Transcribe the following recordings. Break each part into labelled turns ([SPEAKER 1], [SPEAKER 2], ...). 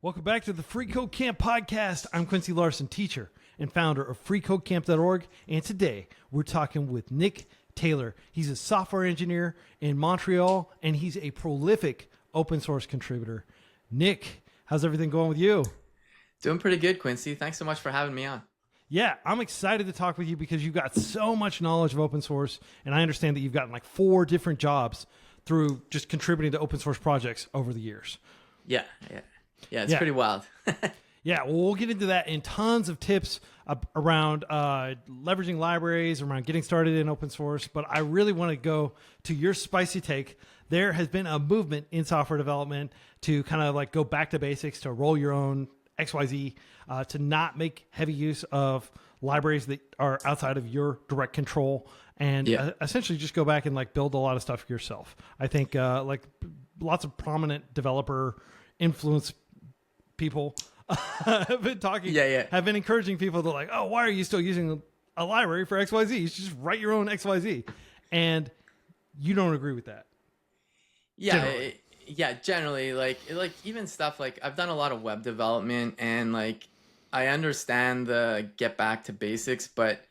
[SPEAKER 1] Welcome back to the Free Code Camp podcast. I'm Quincy Larson, teacher and founder of freeCodeCamp.org, and today we're talking with Nick Taylor. He's a software engineer in Montreal, and he's a prolific open source contributor. Nick, how's everything going with you?
[SPEAKER 2] Doing pretty good, Quincy. Thanks so much for having me on.
[SPEAKER 1] Yeah, I'm excited to talk with you because you've got so much knowledge of open source, and I understand that you've gotten like 4 different jobs through just contributing to open source projects over the years.
[SPEAKER 2] Yeah, it's pretty wild.
[SPEAKER 1] Yeah, well, we'll get into that and tons of tips around leveraging libraries, around getting started in open source. But I really want to go to your spicy take. There has been a movement in software development to kind of like go back to basics, to roll your own XYZ, to not make heavy use of libraries that are outside of your direct control, and essentially just go back and like build a lot of stuff yourself. I think like lots of prominent developer influence people have been talking, have been encouraging people to like, oh, why are you still using a library for XYZ? You should just write your own XYZ. And you don't agree with that.
[SPEAKER 2] Generally, like even stuff like I've done a lot of web development, and like I understand the get back to basics, but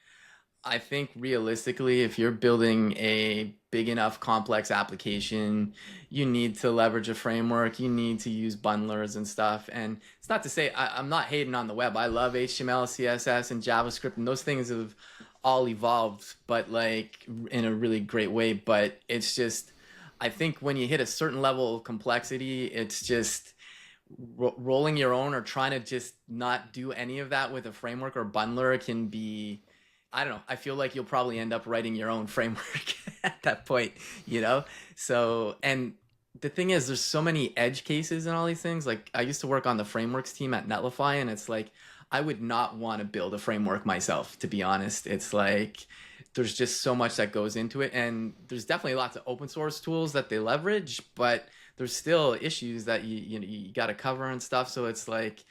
[SPEAKER 2] I think realistically, if you're building a big enough complex application, you need to leverage a framework, you need to use bundlers and stuff. And it's not to say I'm not hating on the web. I love HTML, CSS, and JavaScript, and those things have all evolved, but like in a really great way. But it's just, I think when you hit a certain level of complexity, it's just rolling your own or trying to just not do any of that with a framework or bundler can be, I don't know. I feel like you'll probably end up writing your own framework at that point, you know? So, and the thing is, there's so many edge cases and all these things. Like I used to work on the frameworks team at Netlify, and it's like, I would not want to build a framework myself, to be honest. It's like, there's just so much that goes into it. And there's definitely lots of open source tools that they leverage, but there's still issues that you got to cover and stuff. So it's like,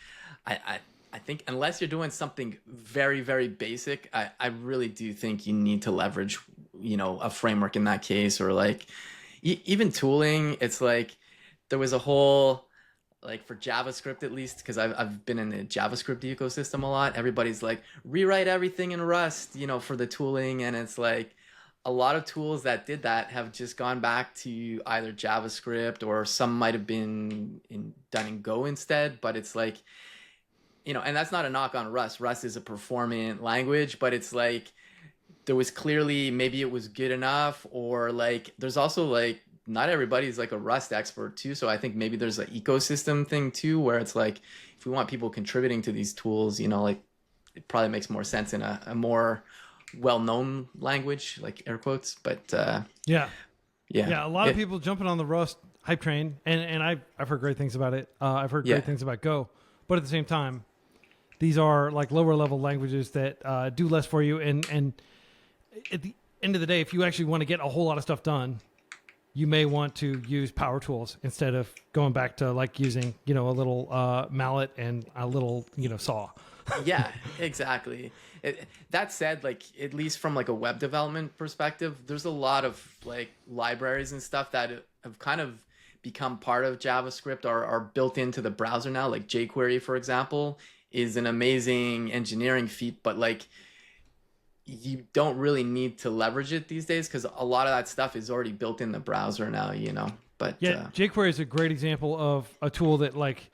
[SPEAKER 2] I think unless you're doing something very, very basic, I really do think you need to leverage, a framework in that case, or like even tooling. It's like there was a whole, like for JavaScript at least, because I've been in the JavaScript ecosystem a lot. Everybody's like, rewrite everything in Rust, for the tooling. And it's like a lot of tools that did that have just gone back to either JavaScript, or some might have been done in Go instead. But it's like, and that's not a knock on Rust. Rust is a performant language, but it's like there was clearly, maybe it was good enough, or like there's also like not everybody's like a Rust expert too. So I think maybe there's an ecosystem thing too, where it's like if we want people contributing to these tools, like it probably makes more sense in a more well-known language, like air quotes. But a lot of people jumping on the Rust hype train, and I've heard great things about it. I've heard great things about Go, but at the same time, these are like lower level languages that do less for you. And at the end of the day, if you actually want to get a whole lot of stuff done, you may want to use power tools instead of going back to like using, a little mallet and a little, saw. Yeah, exactly. That said, like at least from like a web development perspective, there's a lot of like libraries and stuff that have kind of become part of JavaScript, or are built into the browser now. Like jQuery, for example, is an amazing engineering feat, but like you don't really need to leverage it these days because a lot of that stuff is already built in the browser now, But
[SPEAKER 1] yeah, jQuery is a great example of a tool that like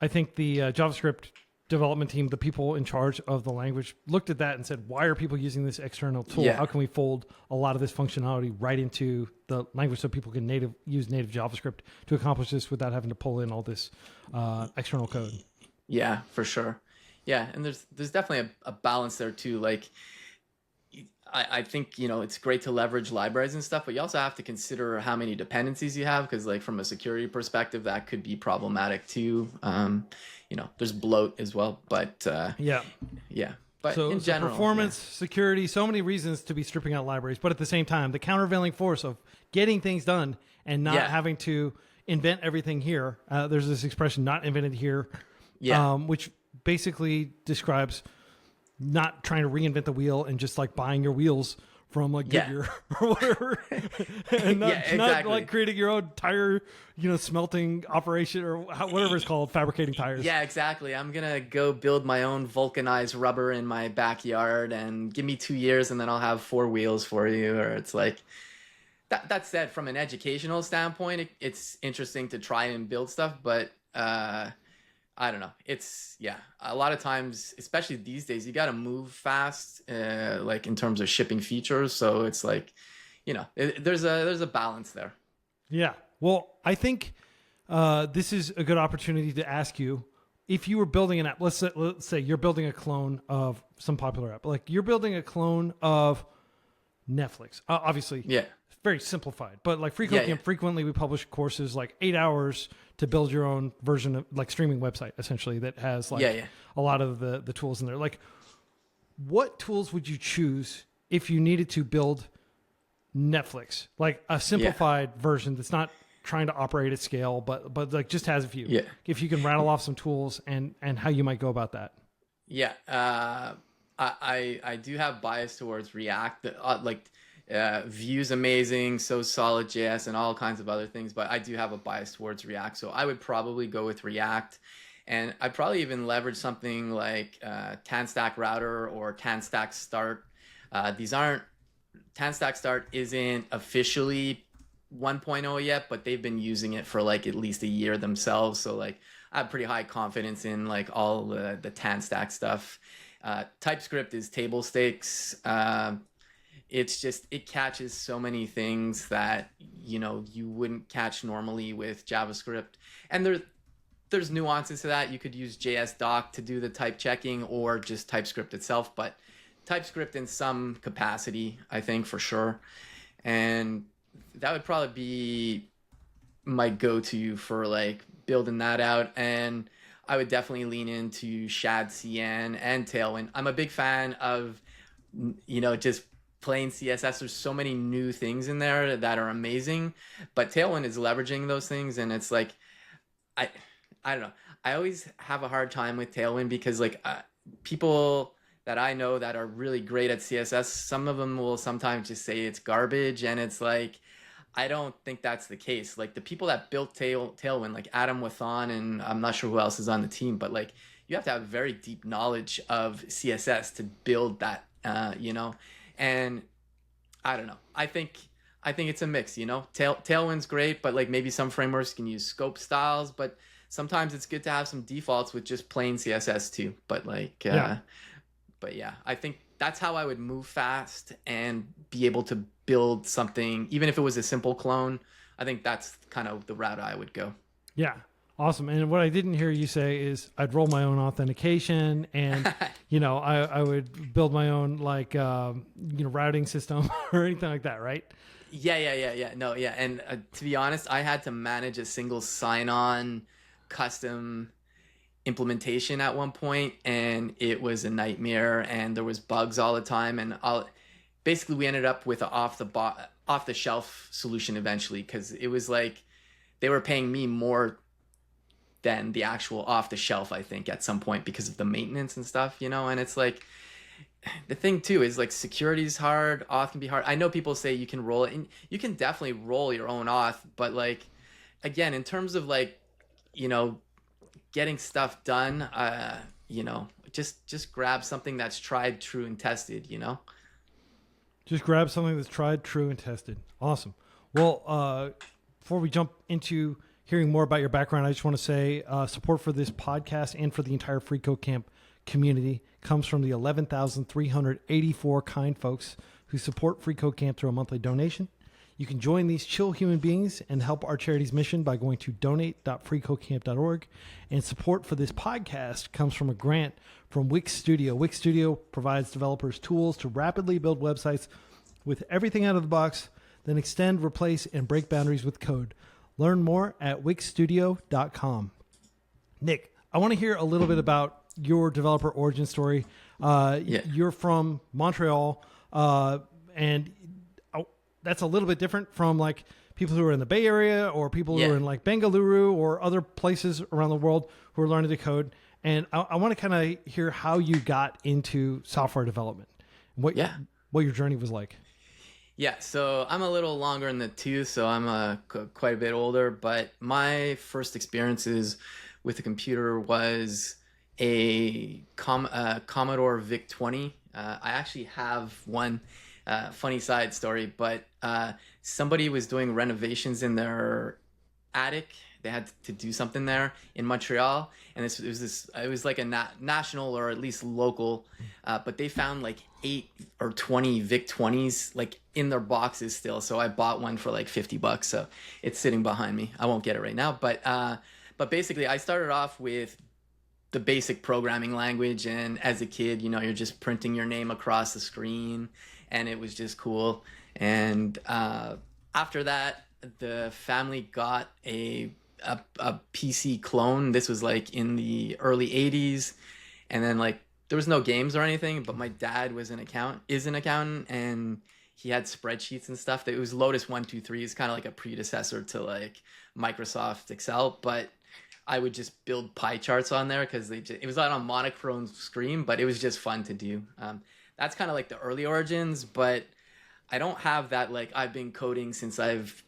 [SPEAKER 1] I think the JavaScript development team, the people in charge of the language, looked at that and said, why are people using this external tool? How can we fold a lot of this functionality right into the language so people can use native JavaScript to accomplish this without having to pull in all this external code?
[SPEAKER 2] Yeah, for sure. Yeah, and there's definitely a balance there too. Like I think, it's great to leverage libraries and stuff, but you also have to consider how many dependencies you have, because like from a security perspective, that could be problematic too. There's bloat as well, but But
[SPEAKER 1] so,
[SPEAKER 2] in general,
[SPEAKER 1] performance, security, so many reasons to be stripping out libraries, but at the same time, the countervailing force of getting things done and not having to invent everything here. There's this expression, not invented here, which basically describes not trying to reinvent the wheel and just like buying your wheels from like
[SPEAKER 2] Yeah.
[SPEAKER 1] Goodyear or whatever, and not,
[SPEAKER 2] Yeah, exactly.
[SPEAKER 1] not like creating your own tire, smelting operation or whatever it's called, fabricating tires.
[SPEAKER 2] Yeah, exactly. I'm gonna go build my own vulcanized rubber in my backyard, and give me 2 years, and then I'll have four wheels for you. Or it's like that. That said, from an educational standpoint, it's interesting to try and build stuff, but I don't know. It's a lot of times, especially these days, you got to move fast, like in terms of shipping features. So it's like, there's a balance there.
[SPEAKER 1] Yeah. Well, I think this is a good opportunity to ask you, if you were building an app, let's say you're building a clone of some popular app, like you're building a clone of Netflix, obviously.
[SPEAKER 2] Yeah.
[SPEAKER 1] Very simplified, but like freeCodeCamp, frequently we publish courses like 8 hours to build your own version of like streaming website, essentially, that has like a lot of the tools in there. Like, what tools would you choose if you needed to build Netflix, like a simplified version that's not trying to operate at scale, but like just has a few?
[SPEAKER 2] Yeah.
[SPEAKER 1] If you can rattle off some tools and how you might go about that.
[SPEAKER 2] Yeah. I do have bias towards React. Vue's amazing, so solid JS and all kinds of other things, but I do have a bias towards React. So I would probably go with React, and I'd probably even leverage something like TanStack Router or TanStack Start. TanStack Start isn't officially 1.0 yet, but they've been using it for like at least a year themselves. So like I have pretty high confidence in like all the TanStack stuff. TypeScript is table stakes. It's just, it catches so many things that, you wouldn't catch normally with JavaScript. And there's nuances to that. You could use JS doc to do the type checking, or just TypeScript itself, but TypeScript in some capacity, I think, for sure. And that would probably be my go-to for like building that out. And I would definitely lean into Shad CN and Tailwind. I'm a big fan of, just plain CSS. There's so many new things in there that are amazing, but Tailwind is leveraging those things. And it's like, I don't know. I always have a hard time with Tailwind because like people that I know that are really great at CSS, some of them will sometimes just say it's garbage. And it's like, I don't think that's the case. Like the people that built Tailwind, like Adam Wathan, and I'm not sure who else is on the team, but like you have to have very deep knowledge of CSS to build that, and I don't know. I think it's a mix, Tailwind's great, but like maybe some frameworks can use scope styles, but sometimes it's good to have some defaults with just plain CSS too. But like, I think that's how I would move fast and be able to build something, even if it was a simple clone. I think that's kind of the route I would go. Yeah.
[SPEAKER 1] Awesome. And what I didn't hear you say is I'd roll my own authentication and, I would build my own like, routing system or anything like that, right?
[SPEAKER 2] Yeah. No, yeah. And to be honest, I had to manage a single sign-on custom implementation at one point, and it was a nightmare, and there was bugs all the time. And basically we ended up with an off-the-shelf solution eventually, because it was like they were paying me more than the actual off the shelf, I think, at some point because of the maintenance and stuff, and it's like, the thing too is like security is hard, auth can be hard. I know people say you can roll it, and you can definitely roll your own auth, but like, again, in terms of like, getting stuff done, just grab something that's tried, true, and tested,
[SPEAKER 1] Just grab something that's tried, true, and tested. Awesome. Well, before we jump into hearing more about your background, I just want to say support for this podcast and for the entire freeCodeCamp community comes from the 11,384 kind folks who support freeCodeCamp through a monthly donation. You can join these chill human beings and help our charity's mission by going to donate.freeCodeCamp.org. And support for this podcast comes from a grant from Wix Studio. Wix Studio provides developers tools to rapidly build websites with everything out of the box, then extend, replace, and break boundaries with code. Learn more at wixstudio.com. Nick, I want to hear a little bit about your developer origin story. You're from Montreal, and that's a little bit different from like people who are in the Bay Area or people who are in like Bengaluru or other places around the world who are learning to code. And I want to kind of hear how you got into software development, what your journey was like.
[SPEAKER 2] Yeah, so I'm a little longer in the tooth, so I'm quite a bit older. But my first experiences with a computer was a Commodore VIC 20. I actually have one funny side story, but somebody was doing renovations in their attic. They had to do something there in Montreal, and it was like a national or at least local, but they found like 8 or 20 VIC 20s like in their boxes still. So I bought one for like $50. So it's sitting behind me. I won't get it right now, but basically I started off with the basic programming language, and as a kid, you're just printing your name across the screen, and it was just cool. And after that, the family got a PC clone. This was like in the early 80s, and then like there was no games or anything, but my dad is an accountant, and he had spreadsheets and stuff. That it was Lotus 123 is kind of like a predecessor to like Microsoft Excel, but I would just build pie charts on there because it was on a monochrome screen, but it was just fun to do. That's kind of like the early origins, but I don't have that like I've been coding since I've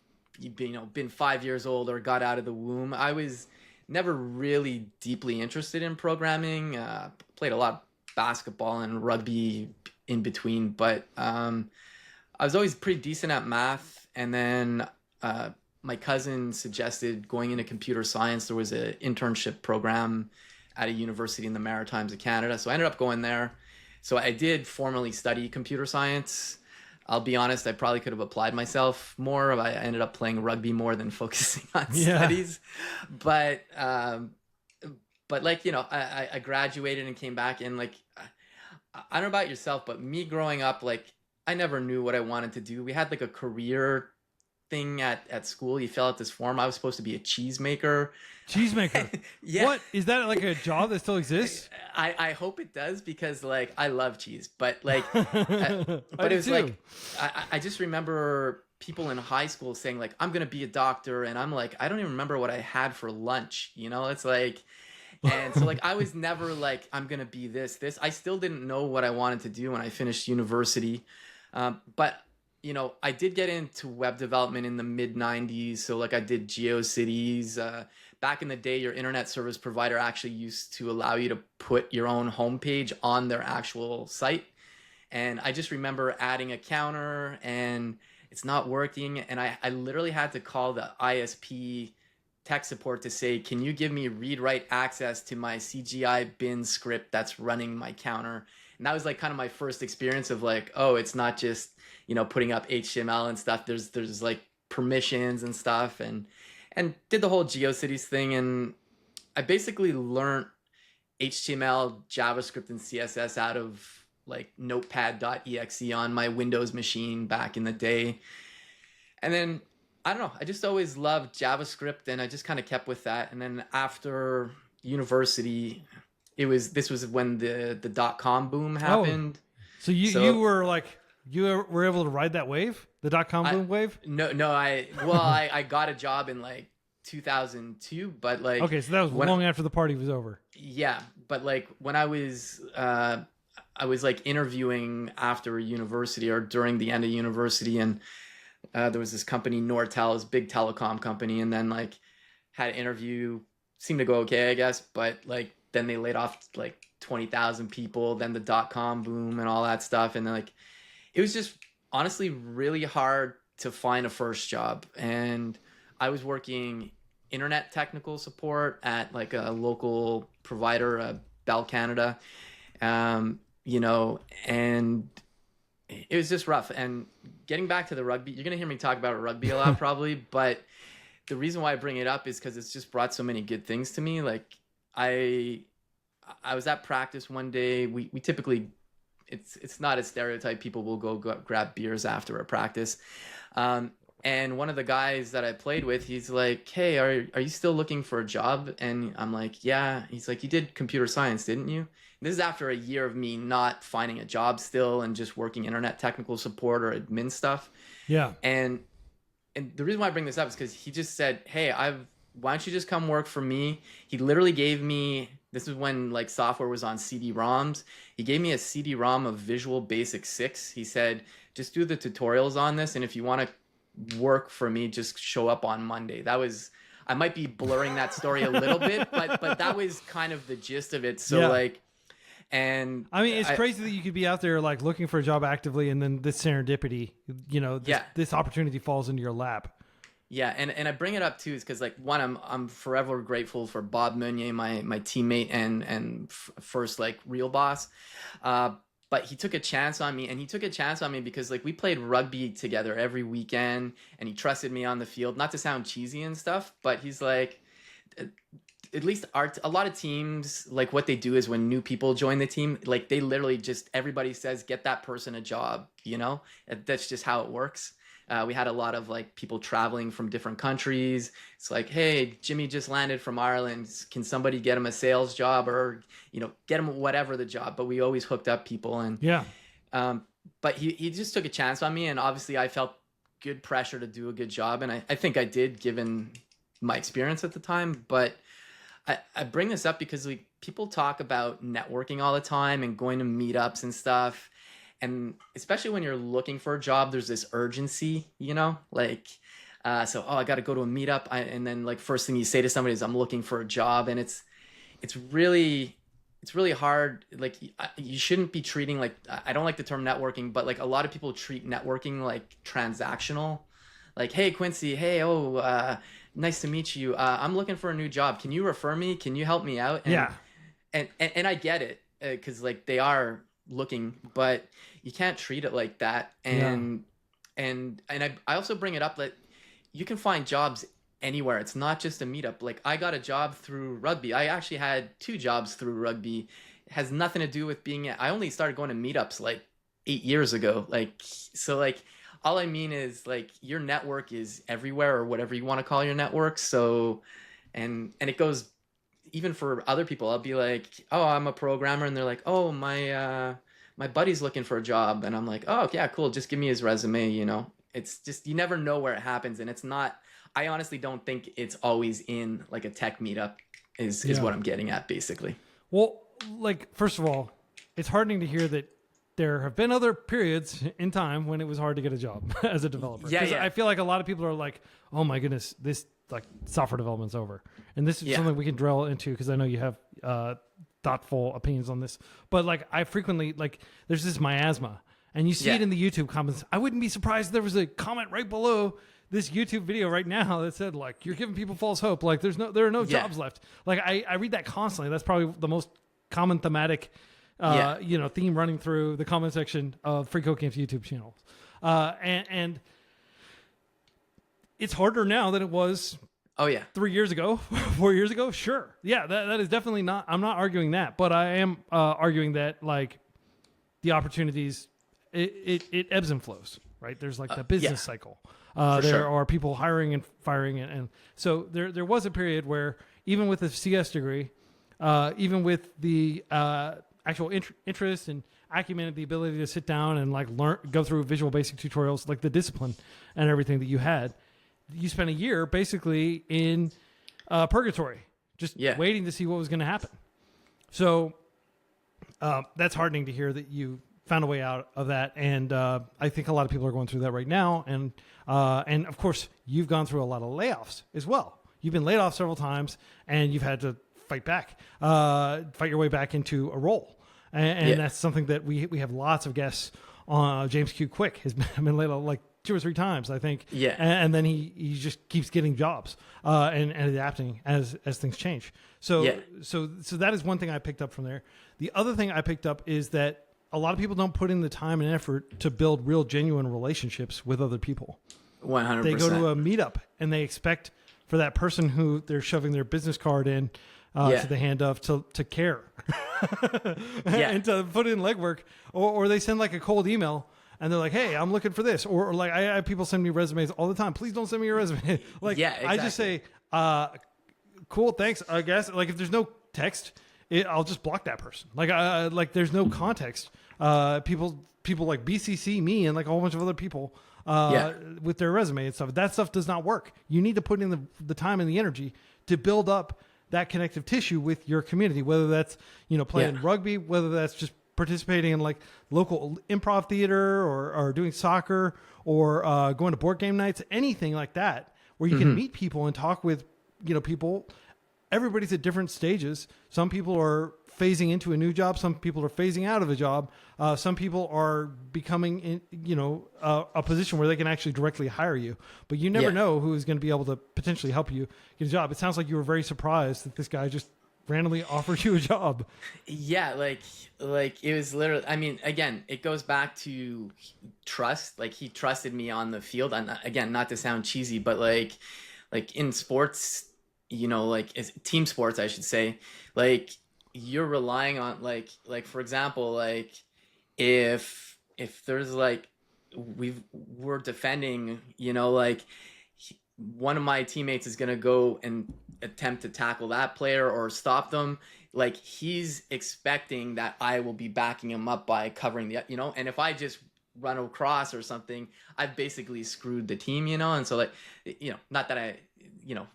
[SPEAKER 2] been 5 years old or got out of the womb. I was never really deeply interested in programming. Played a lot of basketball and rugby in between, but I was always pretty decent at math. And then my cousin suggested going into computer science. There was an internship program at a university in the Maritimes of Canada, so I ended up going there. So I did formally study computer science. I'll be honest, I probably could have applied myself more. I ended up playing rugby more than focusing on studies. But like, I graduated and came back, and like, I don't know about yourself, but me growing up, like, I never knew what I wanted to do. We had like a career thing at school. You fill out this form. I was supposed to be a cheesemaker.
[SPEAKER 1] Cheesemaker.
[SPEAKER 2] Yeah.
[SPEAKER 1] What is that, like a job that still exists?
[SPEAKER 2] I hope it does, because like I love cheese, but like, but it was
[SPEAKER 1] too.
[SPEAKER 2] like I just remember people in high school saying like I'm gonna be a doctor, and I'm like I don't even remember what I had for lunch. It's like, and so like I was never like I'm gonna be this. I still didn't know what I wanted to do when I finished university, but I did get into web development in the mid 90s. So like I did GeoCities. Back in the day, your internet service provider actually used to allow you to put your own homepage on their actual site. And I just remember adding a counter and it's not working. And I literally had to call the ISP tech support to say, can you give me read-write access to my CGI bin script that's running my counter? And that was like kind of my first experience of like, oh, it's not just, putting up HTML and stuff. There's like permissions and stuff, and did the whole GeoCities thing. And I basically learned HTML, JavaScript, and CSS out of like notepad.exe on my Windows machine back in the day. And then I don't know, I just always loved JavaScript, and I just kind of kept with that. And then after university, this was when the .com boom happened.
[SPEAKER 1] So you were like, you were able to ride that wave, the .com boom wave?
[SPEAKER 2] No, I got a job in like 2002, but like,
[SPEAKER 1] okay, so that was long after the party was over.
[SPEAKER 2] Yeah, but like when I was like interviewing after university or during the end of university, and there was this company, Nortel, this big telecom company, and then like had an interview, seemed to go okay, I guess, but like then they laid off like 20,000 people, then the .com boom and all that stuff, and then like it was just honestly really hard to find a first job. And I was working internet technical support at like a local provider, Bell Canada, and it was just rough. And getting back to the rugby, you're gonna hear me talk about rugby a lot probably, but the reason why I bring it up is because it's just brought so many good things to me. Like I was at practice one day. We typically, it's not a stereotype, people will go grab beers after a practice. And one of the guys that I played with, he's like, hey, are you still looking for a job? And I'm like, yeah. He's like, you did computer science, didn't you? And this is after a year of me not finding a job still and just working internet technical support or admin stuff.
[SPEAKER 1] Yeah.
[SPEAKER 2] And the reason why I bring this up is because he just said, hey, why don't you just come work for me? He literally gave me, this is when like software was on CD-ROMs. He gave me a CD-ROM of Visual Basic 6. He said, just do the tutorials on this. And if you want to work for me, just show up on Monday. I might be blurring that story a little bit, but that was kind of the gist of it. So like, and
[SPEAKER 1] I mean, it's crazy that you could be out there like looking for a job actively, and then this serendipity, this opportunity falls into your lap.
[SPEAKER 2] Yeah, and I bring it up too is because like one, I'm forever grateful for Bob Meunier, my teammate and first like real boss, but he took a chance on me, and he took a chance on me because like we played rugby together every weekend, and he trusted me on the field. Not to sound cheesy and stuff, but he's like, at least a lot of teams, like what they do is when new people join the team, like they literally just everybody says get that person a job. That's just how it works. We had a lot of like people traveling from different countries. It's like, hey, Jimmy just landed from Ireland. Can somebody get him a sales job or, get him whatever the job? But we always hooked up people. And but he just took a chance on me. And obviously I felt good pressure to do a good job. And I think I did given my experience at the time. But I bring this up because people talk about networking all the time and going to meetups and stuff. And especially when you're looking for a job, there's this urgency, like, I got to go to a meetup. And then like first thing you say to somebody is I'm looking for a job. And it's really hard. Like you shouldn't be treating like, I don't like the term networking, but like a lot of people treat networking like transactional. Like, hey, Quincy, hey, nice to meet you. I'm looking for a new job. Can you refer me? Can you help me out? And I get it because like they are looking, but you can't treat it like that. And I also bring it up that you can find jobs anywhere. It's not just a meetup. Like I got a job through rugby. I actually had 2 jobs through rugby. It has nothing to do with I only started going to meetups like 8 years ago. All I mean is like your network is everywhere or whatever you want to call your network. So, and it goes even for other people. I'll be like, oh, I'm a programmer. And they're like, oh, my buddy's looking for a job. And I'm like, oh, yeah, cool. Just give me his resume. It's just, you never know where it happens. And it's not, I honestly don't think it's always in like a tech meetup is what I'm getting at basically.
[SPEAKER 1] Well, like, first of all, it's heartening to hear that there have been other periods in time when it was hard to get a job as a developer. Yeah. I feel like a lot of people are like, oh my goodness, this like software development's over. And this is something we can drill into because I know you have thoughtful opinions on this. But like I frequently, like there's this miasma and you see it in the YouTube comments. I wouldn't be surprised if there was a comment right below this YouTube video right now that said like, you're giving people false hope. Like there are no jobs left. Like I read that constantly. That's probably the most common thematic theme running through the comment section of freeCodeCamp's YouTube channel. And it's harder now than it was 3 years ago, 4 years ago. Sure. Yeah, that is definitely not, I'm not arguing that, but I am arguing that like the opportunities, it ebbs and flows, right? There's like the business cycle. There are people hiring and firing. And so there was a period where even with a CS degree, even with the actual interest and acumen and the ability to sit down and like go through Visual Basic tutorials, like the discipline and everything that you had, you spent a year basically in purgatory, just waiting to see what was going to happen. So that's heartening to hear that you found a way out of that. And I think a lot of people are going through that right now. And of course, you've gone through a lot of layoffs as well. You've been laid off several times and you've had to fight your way back into a role. And that's something that we have lots of guests on. James Q. Quick has been laid off like 2 or 3 times, I think. Yeah. And then he just keeps getting jobs and adapting as things change. So that is one thing I picked up from there. The other thing I picked up is that a lot of people don't put in the time and effort to build real, genuine relationships with other people.
[SPEAKER 2] 100%.
[SPEAKER 1] They go to a meetup and they expect for that person who they're shoving their business card in to the hand of to care and to put in legwork, or they send like a cold email and they're like, hey, I'm looking for this, or like I have people send me resumes all the time. Please don't send me your resume. Like exactly. I just say, cool, thanks, I guess. Like if there's no text, I'll just block that person. Like there's no context. People like BCC me and like a whole bunch of other people with their resume and stuff. That stuff does not work. You need to put in the time and the energy to build up that connective tissue with your community, whether that's, playing rugby, whether that's just participating in like local improv theater or doing soccer or going to board game nights, anything like that, where you can meet people and talk with, people. Everybody's at different stages. Some people are phasing into a new job. Some people are phasing out of a job. Some people are becoming in, a position where they can actually directly hire you, but you never know who is going to be able to potentially help you get a job. It sounds like you were very surprised that this guy just randomly offered you a job.
[SPEAKER 2] Yeah, like it was literally, I mean, again, it goes back to trust. Like he trusted me on the field. And again, not to sound cheesy, but like in sports, like team sports, I should say, like you're relying on like for example, like if there's like we're defending, like one of my teammates is going to go and attempt to tackle that player or stop them, like he's expecting that I will be backing him up by covering the, and if I just run across or something, I've basically screwed the team, and so like, not that I,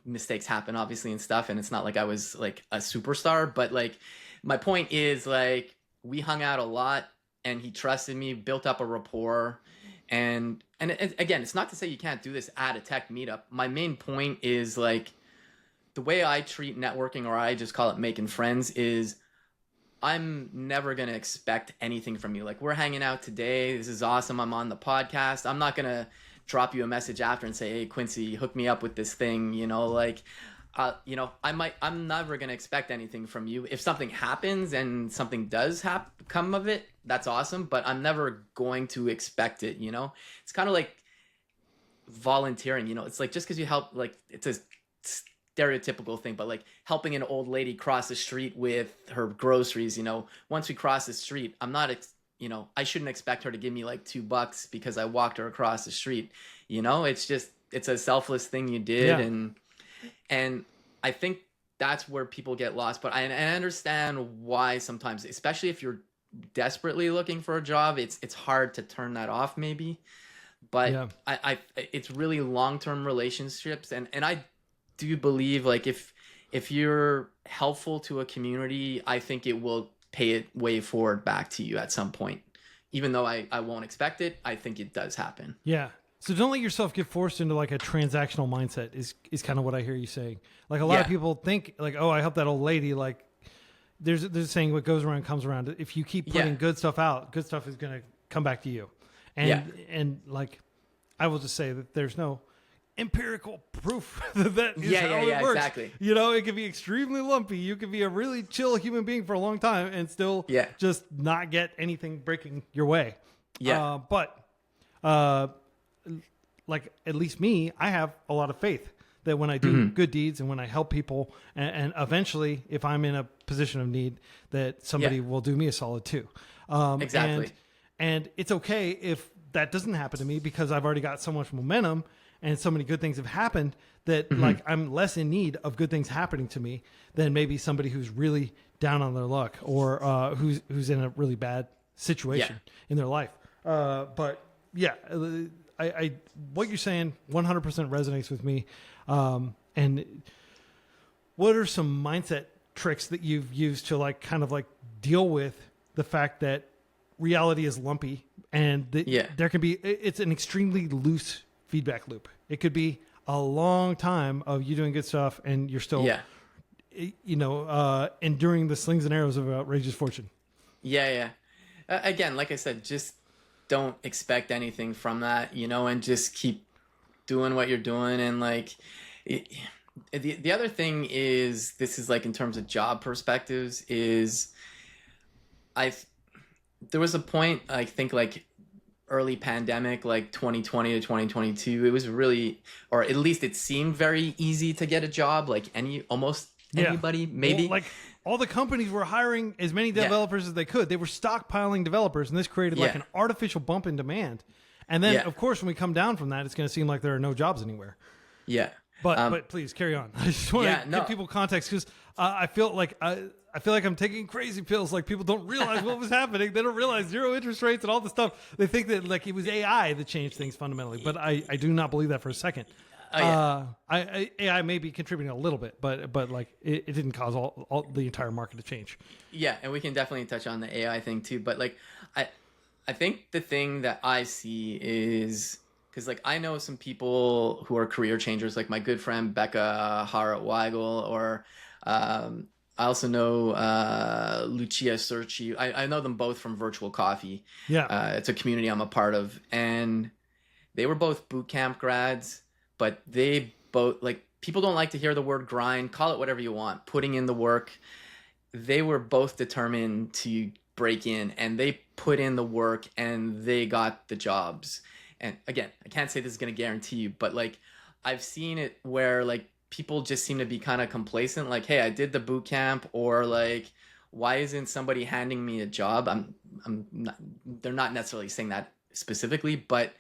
[SPEAKER 2] mistakes happen obviously and stuff, and it's not like I was like a superstar, but like my point is like we hung out a lot and he trusted me, built up a rapport. And again, it's not to say you can't do this at a tech meetup. My main point is like the way I treat networking, or I just call it making friends, is I'm never going to expect anything from you. Like we're hanging out today. This is awesome. I'm on the podcast. I'm not going to drop you a message after and say, hey, Quincy, hook me up with this thing. I'm never going to expect anything from you. If something happens and something does come of it, that's awesome, but I'm never going to expect it. It's kind of like volunteering, it's like, just because you help, like it's a stereotypical thing, but like helping an old lady cross the street with her groceries, once we cross the street, I'm not, I shouldn't expect her to give me like $2 because I walked her across the street. It's a selfless thing you did. And I think that's where people get lost. But I understand why sometimes, especially if you're desperately looking for a job, it's hard to turn that off maybe. But it's really long-term relationships. And I do believe like if you're helpful to a community, I think it will pay it way forward back to you at some point. Even though I won't expect it, I think it does happen.
[SPEAKER 1] Yeah. So don't let yourself get forced into like a transactional mindset is kind of what I hear you saying. Like a lot of people think like, oh, I helped that old lady. Like there's a saying, what goes around comes around. If you keep putting good stuff out, good stuff is going to come back to you. And like, I will just say that there's no empirical proof that is how it works. Exactly. It can be extremely lumpy. You can be a really chill human being for a long time and still just not get anything breaking your way. Yeah. Like at least me, I have a lot of faith that when I do good deeds and when I help people, and eventually, if I'm in a position of need, that somebody will do me a solid too. Exactly. And it's okay if that doesn't happen to me because I've already got so much momentum and so many good things have happened that like I'm less in need of good things happening to me than maybe somebody who's really down on their luck or who's in a really bad situation in their life. But yeah. I what you're saying 100% resonates with me. And what are some mindset tricks that you've used to like kind of like deal with the fact that reality is lumpy and there can be, it's an extremely loose feedback loop. It could be a long time of you doing good stuff and you're still, enduring the slings and arrows of outrageous fortune.
[SPEAKER 2] Again, like I said, just don't expect anything from that, and just keep doing what you're doing. And like the other thing is, this is like in terms of job perspectives, is there was a point, I think like early pandemic, like 2020 to 2022, it was really, or at least it seemed very easy to get a job, like almost anybody, maybe.
[SPEAKER 1] Well, like all the companies were hiring as many developers as they could. They were stockpiling developers, and this created like an artificial bump in demand. And then, of course, when we come down from that, it's going to seem like there are no jobs anywhere.
[SPEAKER 2] Yeah.
[SPEAKER 1] But please carry on. I just want to give people context because I feel like I'm taking crazy pills. Like people don't realize what was happening. They don't realize zero interest rates and all this stuff. They think that like it was AI that changed things fundamentally. But I do not believe that for a second.
[SPEAKER 2] Oh, yeah.
[SPEAKER 1] AI may be contributing a little bit, but like it didn't cause all the entire market to change.
[SPEAKER 2] Yeah, and we can definitely touch on the AI thing too. But like, I I think the thing that I see is because like I know some people who are career changers, like my good friend Becca Hara Weigel, or I also know Lucia Cerci. I know them both from Virtual Coffee.
[SPEAKER 1] Yeah.
[SPEAKER 2] It's a community I'm a part of, and they were both boot camp grads, but they both like people don't like to hear the word grind. Call it whatever you want. Putting in the work. They were both determined to break in, and they put in the work and they got the jobs. And again, I can't say this is going to guarantee you, but like I've seen it where like people just seem to be kind of complacent, like, hey, I did the boot camp, or like, why isn't somebody handing me a job? I'm not, they're not necessarily saying that specifically, but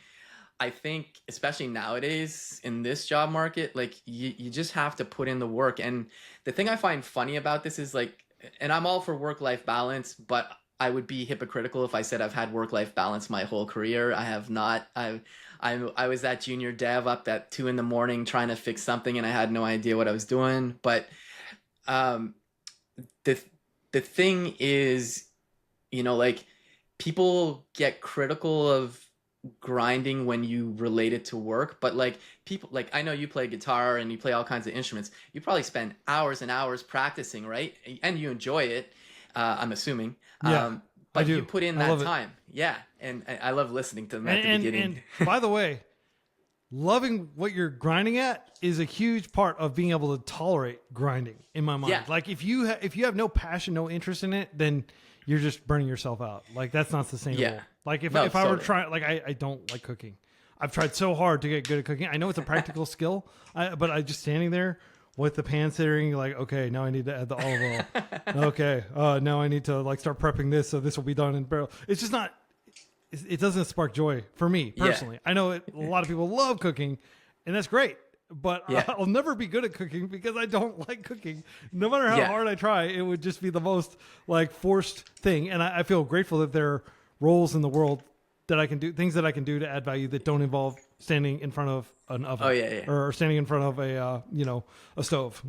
[SPEAKER 2] I think especially nowadays in this job market, like you just have to put in the work. And the thing I find funny about this is like, and I'm all for work-life balance, but I would be hypocritical if I said I've had work-life balance my whole career. I have not. I was that junior dev up at 2 a.m. trying to fix something, and I had no idea what I was doing. But um, the the thing is, like people get critical of grinding when you relate it to work, but like people, like I know you play guitar and you play all kinds of instruments, you probably spend hours and hours practicing, right? And you enjoy it, I'm assuming.
[SPEAKER 1] Yeah, I
[SPEAKER 2] But
[SPEAKER 1] do.
[SPEAKER 2] you put in
[SPEAKER 1] I
[SPEAKER 2] that
[SPEAKER 1] love it.
[SPEAKER 2] time. Yeah, and I love listening to them at the
[SPEAKER 1] And
[SPEAKER 2] beginning.
[SPEAKER 1] by the way, loving what you're grinding at is a huge part of being able to tolerate grinding in my mind.
[SPEAKER 2] Yeah.
[SPEAKER 1] Like if you have no passion, no interest in it, then you're just burning yourself out. Like that's not sustainable.
[SPEAKER 2] Yeah.
[SPEAKER 1] Like if
[SPEAKER 2] No,
[SPEAKER 1] I were
[SPEAKER 2] totally.
[SPEAKER 1] trying, like I don't like cooking. I've tried so hard to get good at cooking. I know it's a practical skill, but I just standing there with the pan sitting, like, okay, now I need to add the olive oil. Okay, now I need to like start prepping this, so this will be done in barrel. It's just not. It doesn't spark joy for me personally. I know a lot of people love cooking, and that's great. But
[SPEAKER 2] Yeah.
[SPEAKER 1] I'll never be good at cooking because I don't like cooking. No matter how
[SPEAKER 2] Yeah.
[SPEAKER 1] hard I try, it would just be the most like forced thing. And I feel grateful that there are roles in the world that I can do, things that I can do to add value that don't involve standing in front of an oven.
[SPEAKER 2] Oh, yeah.
[SPEAKER 1] Or standing in front of a a stove.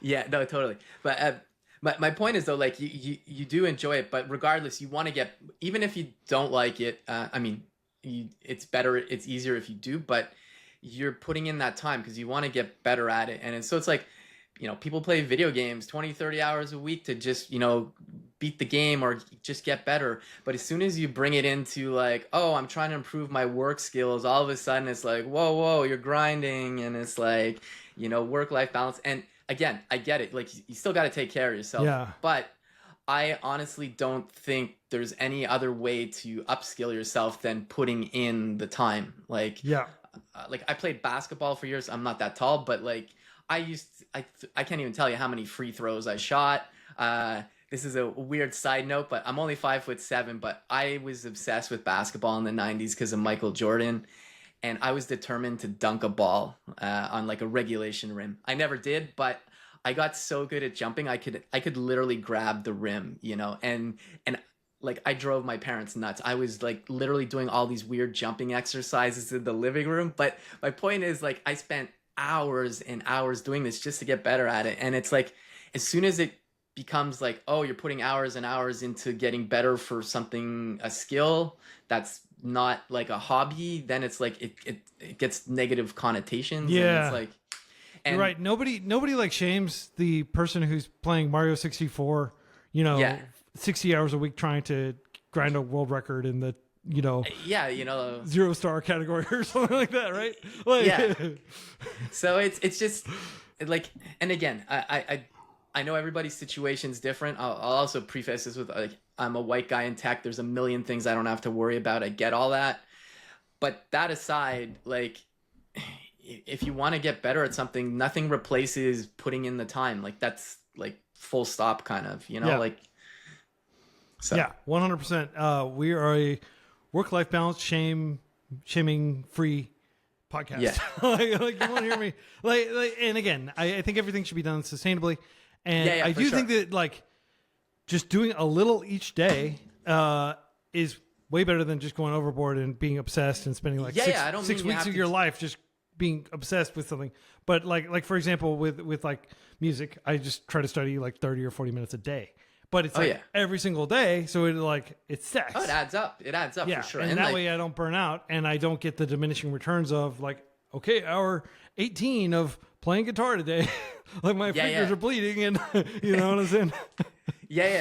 [SPEAKER 2] Yeah, no, totally. But my point is though, like you do enjoy it, but regardless, you want to get, even if you don't like it. I mean, it's better, it's easier if you do, but you're putting in that time because you want to get better at it. And so it's like, people play video games 20, 30 hours a week to just, beat the game or just get better. But as soon as you bring it into like, oh, I'm trying to improve my work skills, all of a sudden it's like, whoa, you're grinding. And it's like, work-life balance. And again, I get it. Like you still got to take care of yourself.
[SPEAKER 1] Yeah.
[SPEAKER 2] But I honestly don't think there's any other way to upskill yourself than putting in the time. Like,
[SPEAKER 1] Yeah.
[SPEAKER 2] like I played basketball for years. I'm not that tall, but like I can't even tell you how many free throws I shot. This is a weird side note, but I'm only 5'7", but I was obsessed with basketball in the 90s because of Michael Jordan. And I was determined to dunk a ball on like a regulation rim. I never did, but I got so good at jumping, I could literally grab the rim, and like I drove my parents nuts. I was like literally doing all these weird jumping exercises in the living room. But my point is like I spent hours and hours doing this just to get better at it. And it's like as soon as it becomes like, oh, you're putting hours and hours into getting better for something, a skill that's not like a hobby, then it's like it gets negative connotations.
[SPEAKER 1] Yeah.
[SPEAKER 2] And it's like, and
[SPEAKER 1] You're right. Nobody like shames the person who's playing Mario 64,
[SPEAKER 2] Yeah.
[SPEAKER 1] 60 hours a week trying to grind a world record in the,
[SPEAKER 2] yeah,
[SPEAKER 1] 0-star category or something like that, right? Like,
[SPEAKER 2] Yeah. So it's just like, and again, I know everybody's situation's different. I'll also preface this with like, I'm a white guy in tech. There's a million things I don't have to worry about. I get all that. But that aside, like, if you want to get better at something, nothing replaces putting in the time. Like that's like full stop kind of,
[SPEAKER 1] Yeah.
[SPEAKER 2] like. So.
[SPEAKER 1] Yeah, 100%. We are a work-life balance, shaming free podcast.
[SPEAKER 2] Yeah.
[SPEAKER 1] like you want to hear me? Like, and again, I think everything should be done sustainably, and
[SPEAKER 2] Yeah,
[SPEAKER 1] I
[SPEAKER 2] for
[SPEAKER 1] do
[SPEAKER 2] sure.
[SPEAKER 1] think that like just doing a little each day is way better than just going overboard and being obsessed and spending like
[SPEAKER 2] Yeah,
[SPEAKER 1] six,
[SPEAKER 2] I don't
[SPEAKER 1] six
[SPEAKER 2] mean you
[SPEAKER 1] weeks
[SPEAKER 2] have
[SPEAKER 1] of
[SPEAKER 2] to
[SPEAKER 1] your life just being obsessed with something. But like for example, with like music, I just try to study like 30 or 40 minutes a day. But it's like every single day, so it stacks.
[SPEAKER 2] Oh, it adds up. It adds up for sure.
[SPEAKER 1] And that way I don't burn out, and I don't get the diminishing returns of like, okay, hour 18 of playing guitar today. Like my fingers are bleeding, and you know what I'm saying?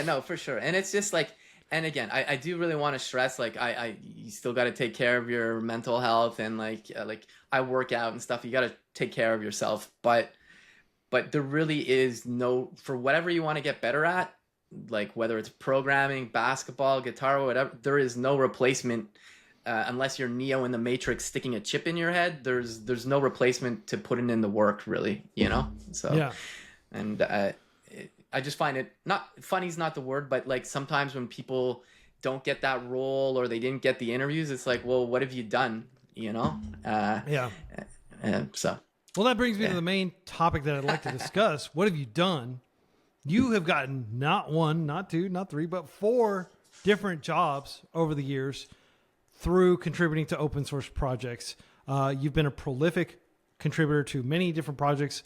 [SPEAKER 2] No, for sure. And it's just like, and again, I do really want to stress, like, you still got to take care of your mental health, and like I work out and stuff. You got to take care of yourself, but there really is no, for whatever you want to get better at, like whether it's programming, basketball, guitar, whatever, there is no replacement unless you're Neo in the Matrix sticking a chip in your head. There's no replacement to putting in the work, really, you know? So, and I just find it not funny's not the word, but like sometimes when people don't get that role or they didn't get the interviews, it's like, well, what have you done? You know? So.
[SPEAKER 1] Well, that brings me to the main topic that I'd like to discuss. What have you done? You have gotten not one, not two, not three, but 4 different jobs over the years through contributing to open source projects. You've been a prolific contributor to many different projects,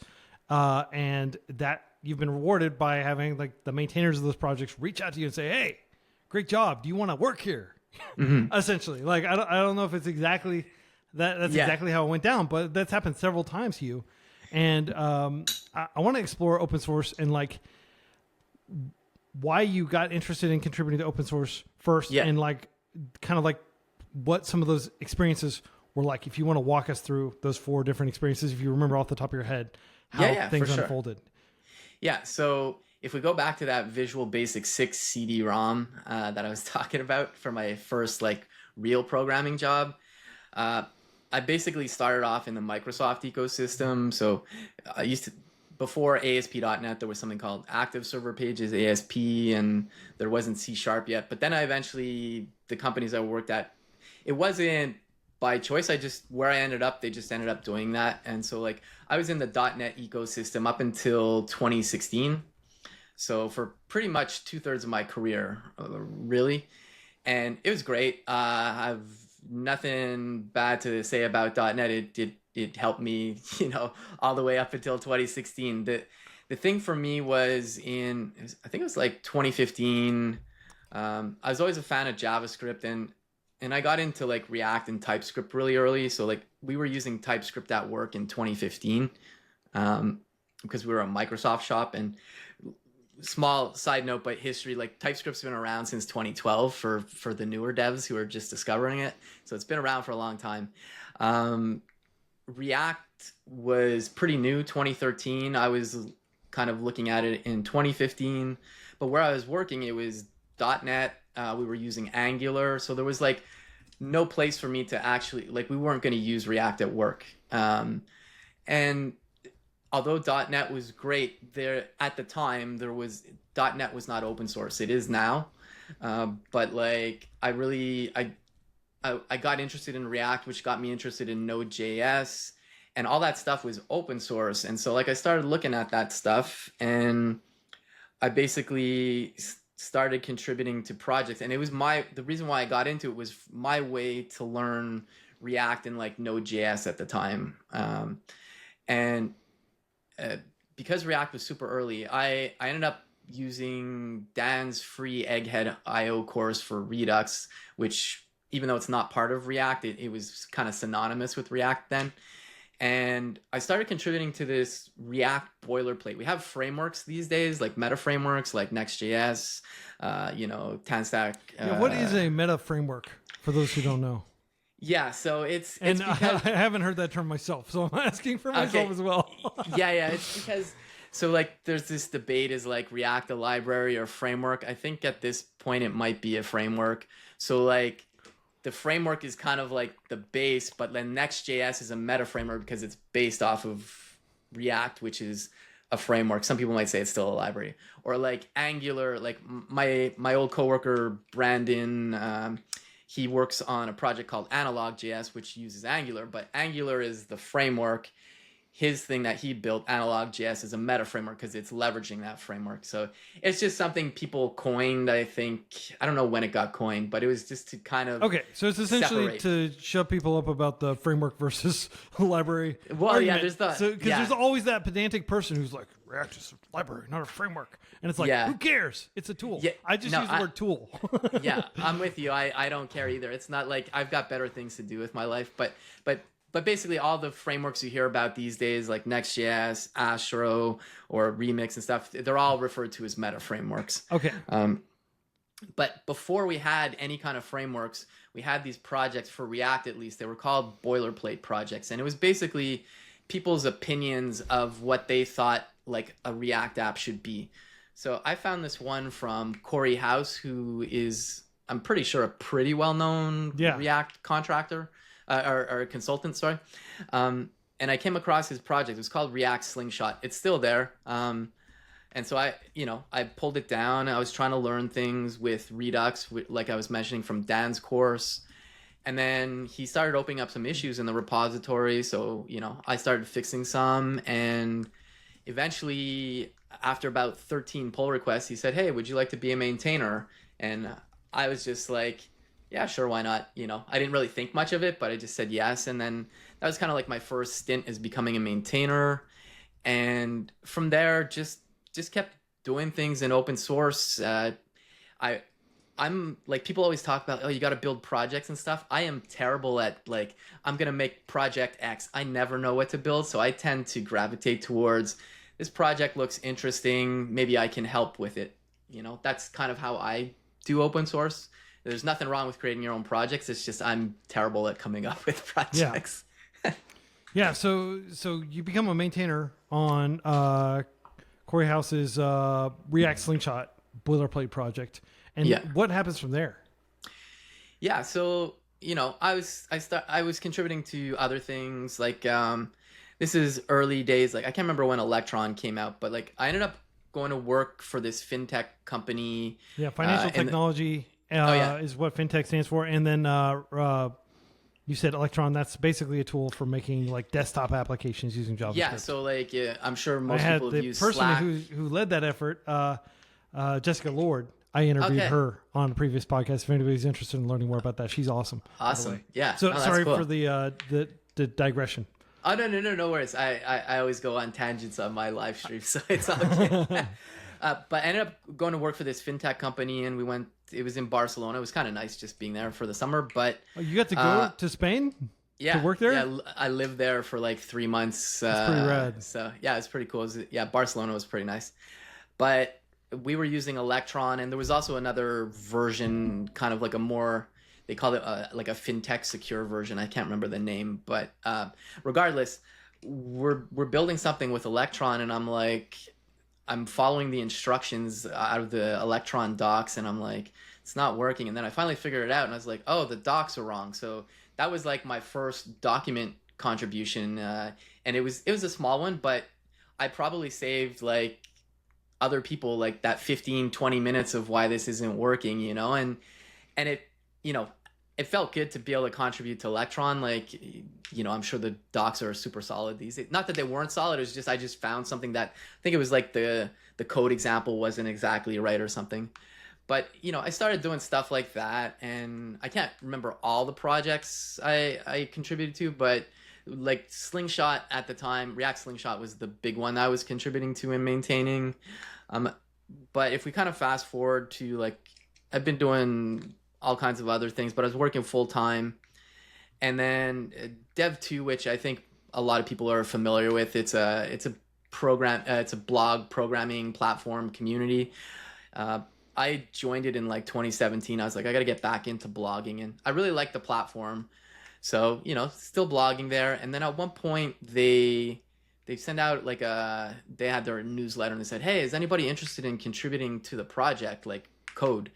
[SPEAKER 1] and that you've been rewarded by having like the maintainers of those projects reach out to you and say, "Hey, great job. Do you want to work here?" Essentially, like I don't know if it's exactly that. That's exactly how it went down, but that's happened several times to you. And I want to explore open source and like why you got interested in contributing to open source first, and like kind of like what some of those experiences were like. If you want to walk us through those 4 different experiences, if you remember off the top of your head how things unfolded.
[SPEAKER 2] Yeah. So if we go back to that Visual Basic 6 CD-ROM that I was talking about for my first like real programming job, I basically started off in the Microsoft ecosystem. So I used to, before ASP.NET, there was something called Active Server Pages, ASP, and there wasn't C# yet. But then I eventually, the companies I worked at, it wasn't by choice. Where I ended up, they just ended up doing that. And so like I was in the .NET ecosystem up until 2016. So for pretty much 2/3 of my career, really. And it was great. I've nothing bad to say about .NET. It helped me, you know, all the way up until 2016. The thing for me was I think it was like 2015. I was always a fan of JavaScript, and I got into like React and TypeScript really early. So like we were using TypeScript at work in 2015 because we were a Microsoft shop. And small side note, but history, like TypeScript's been around since 2012 for the newer devs who are just discovering it. So it's been around for a long time. React was pretty new, 2013. I was kind of looking at it in 2015, but where I was working, it was .NET. We were using Angular. So there was like no place for me to actually, like, we weren't going to use React at work. And although .NET was great there at the time, .NET was not open source. It is now. But like, I got interested in React, which got me interested in Node.js, and all that stuff was open source. And so like I started looking at that stuff, and I basically started contributing to projects. And it was the reason why I got into it was my way to learn React and like Node.js at the time. Because React was super early, I ended up using Dan's free Egghead IO course for Redux, which, even though it's not part of React, it was kind of synonymous with React then. And I started contributing to this React boilerplate. We have frameworks these days, like meta frameworks, like Next.js, Tanstack.
[SPEAKER 1] What is a meta framework, for those who don't know?
[SPEAKER 2] Yeah, so it's
[SPEAKER 1] and
[SPEAKER 2] because,
[SPEAKER 1] I haven't heard that term myself, so I'm asking for myself as well.
[SPEAKER 2] It's because, so like there's this debate, is like React a library or framework? I think at this point it might be a framework. So like the framework is kind of like the base, but then Next.js is a meta framework because it's based off of React, which is a framework. Some people might say it's still a library. Or like Angular, like my old coworker Brandon, he works on a project called Analog.js, which uses Angular, but Angular is the framework. his thing that he built, Analog.js, is a meta framework because it's leveraging that framework. So it's just something people coined, I think. I don't know when it got coined, but it was just to kind of
[SPEAKER 1] Okay, so it's essentially
[SPEAKER 2] separate.
[SPEAKER 1] to shut people up about the framework versus library.
[SPEAKER 2] Well,
[SPEAKER 1] argument.
[SPEAKER 2] yeah, there's
[SPEAKER 1] because there's always that pedantic person who's like, React is a library, not a framework, and it's like,
[SPEAKER 2] Yeah.
[SPEAKER 1] who cares? It's a tool.
[SPEAKER 2] Yeah,
[SPEAKER 1] I just use the word tool.
[SPEAKER 2] Yeah, I'm with you. I don't care either. It's not like I've got better things to do with my life, but basically all the frameworks you hear about these days, like Next.js, Astro, or Remix and stuff, they're all referred to as meta frameworks.
[SPEAKER 1] Okay.
[SPEAKER 2] But before we had any kind of frameworks, we had these projects for React, at least. They were called boilerplate projects. And it was basically people's opinions of what they thought like a React app should be. So I found this one from Corey House, who is, I'm pretty sure, a pretty well-known React contractor or consultant, sorry. And I came across his project. It was called React Slingshot. It's still there. And so I pulled it down. I was trying to learn things with Redux, like I was mentioning from Dan's course. And then he started opening up some issues in the repository. So, I started fixing some. And eventually, after about 13 pull requests, he said, hey, would you like to be a maintainer? And I was just like, yeah, sure, why not? I didn't really think much of it, but I just said yes. And then that was kind of like my first stint as becoming a maintainer. And from there, just kept doing things in open source. I'm like, people always talk about, oh, you got to build projects and stuff. I am terrible at like, I'm going to make project X. I never know what to build. So I tend to gravitate towards, this project looks interesting. Maybe I can help with it. That's kind of how I do open source. There's nothing wrong with creating your own projects. It's just I'm terrible at coming up with projects.
[SPEAKER 1] Yeah. So you become a maintainer on Corey House's React Slingshot boilerplate project, and what happens from there?
[SPEAKER 2] Yeah. So I was contributing to other things like this is early days. Like I can't remember when Electron came out, but like I ended up going to work for this fintech company.
[SPEAKER 1] Yeah, financial technology. Is what fintech stands for, and then you said Electron. That's basically a tool for making like desktop applications using JavaScript.
[SPEAKER 2] Yeah, so like I'm sure most people have used
[SPEAKER 1] Slack.
[SPEAKER 2] Slack.
[SPEAKER 1] The person who led that effort, Jessica Lord. I interviewed her on a previous podcast. If anybody's interested in learning more about that, she's awesome.
[SPEAKER 2] Awesome, yeah.
[SPEAKER 1] So sorry for the digression.
[SPEAKER 2] Oh no worries. I always go on tangents on my live stream, so it's all good. But I ended up going to work for this fintech company, and we went. It was in Barcelona. It was kind of nice just being there for the summer. But
[SPEAKER 1] you got to go to Spain to work there?
[SPEAKER 2] Yeah, I lived there for like 3 months.
[SPEAKER 1] That's pretty rad.
[SPEAKER 2] So yeah, it's pretty cool. Barcelona was pretty nice. But we were using Electron, and there was also another version, kind of like a more, they call it like a fintech secure version. I can't remember the name, but regardless, we're building something with Electron, and I'm following the instructions out of the Electron docs, and I'm like, it's not working. And then I finally figured it out, and I was like, oh, the docs are wrong. So that was like my first document contribution, and it was a small one, but I probably saved like other people like that 15-20 minutes of why this isn't working, and it it felt good to be able to contribute to Electron. Like, I'm sure the docs are super solid these days. Not that they weren't solid. It was just I just found something that I think it was like the code example wasn't exactly right or something. But I started doing stuff like that, and I can't remember all the projects I contributed to, but like Slingshot at the time, React Slingshot was the big one I was contributing to and maintaining. But if we kind of fast forward to like, I've been doing all kinds of other things, but I was working full time. And then Dev.to, which I think a lot of people are familiar with. It's a program. It's a blog programming platform community. I joined it in like 2017. I was like, I got to get back into blogging, and I really like the platform. So still blogging there. And then at one point they sent out like they had their newsletter, and they said, hey, is anybody interested in contributing to the project, like code?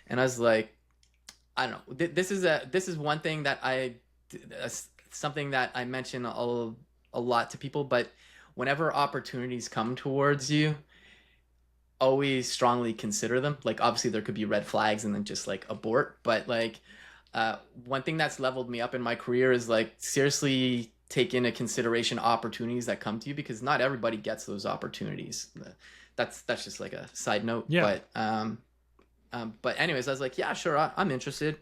[SPEAKER 2] And I was like, I don't know. This is one thing that something that I mention a lot to people, but whenever opportunities come towards you, always strongly consider them. Like, obviously there could be red flags and then just like abort, but like one thing that's leveled me up in my career is like seriously take into consideration opportunities that come to you, because not everybody gets those opportunities. That's just like a side note.
[SPEAKER 1] Yeah.
[SPEAKER 2] But anyways, I was like, yeah, sure, I'm interested.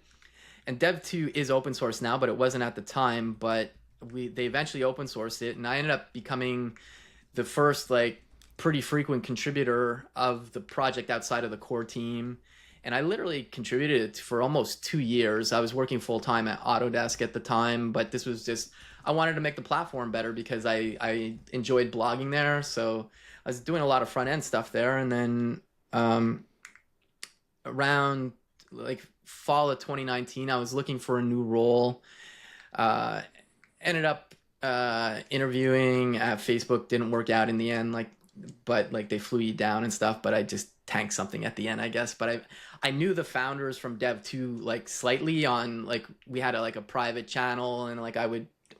[SPEAKER 2] And Dev.to is open source now, but it wasn't at the time. But they eventually open sourced it, and I ended up becoming the first like pretty frequent contributor of the project outside of the core team. And I literally contributed it for almost 2 years. I was working full time at Autodesk at the time, but this was just, I wanted to make the platform better because I enjoyed blogging there. So I was doing a lot of front end stuff there. And then around like fall of 2019, I was looking for a new role. Ended up interviewing at Facebook, didn't work out in the end. But they flew you down and stuff. But I just tanked something at the end, I guess. But I knew the founders from Dev.to like slightly on like we had a private channel, and like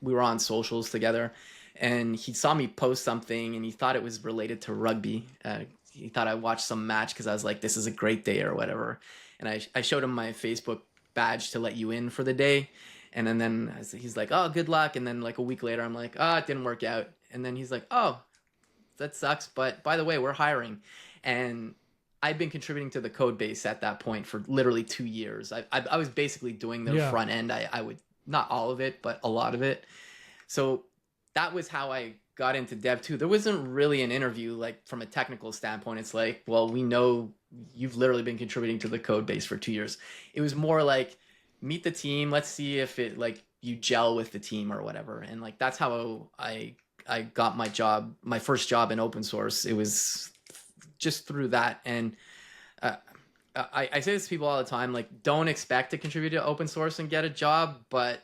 [SPEAKER 2] we were on socials together, and he saw me post something and he thought it was related to rugby. He thought I watched some match because I was like, this is a great day or whatever. And I showed him my Facebook badge to let you in for the day. And then he's like, oh, good luck. And then like a week later, I'm like, oh, it didn't work out. And then he's like, oh, that sucks. But by the way, we're hiring. And I'd been contributing to the code base at that point for literally 2 years. I was basically doing the front end. I would, not all of it, but a lot of it. So that was how I got into Dev.to. There wasn't really an interview like from a technical standpoint. It's like, well, we know you've literally been contributing to the code base for 2 years. It was more like, meet the team. Let's see if it like you gel with the team or whatever. And like, that's how I got my first job in open source. It was just through that. And I say this to people all the time, like, don't expect to contribute to open source and get a job, but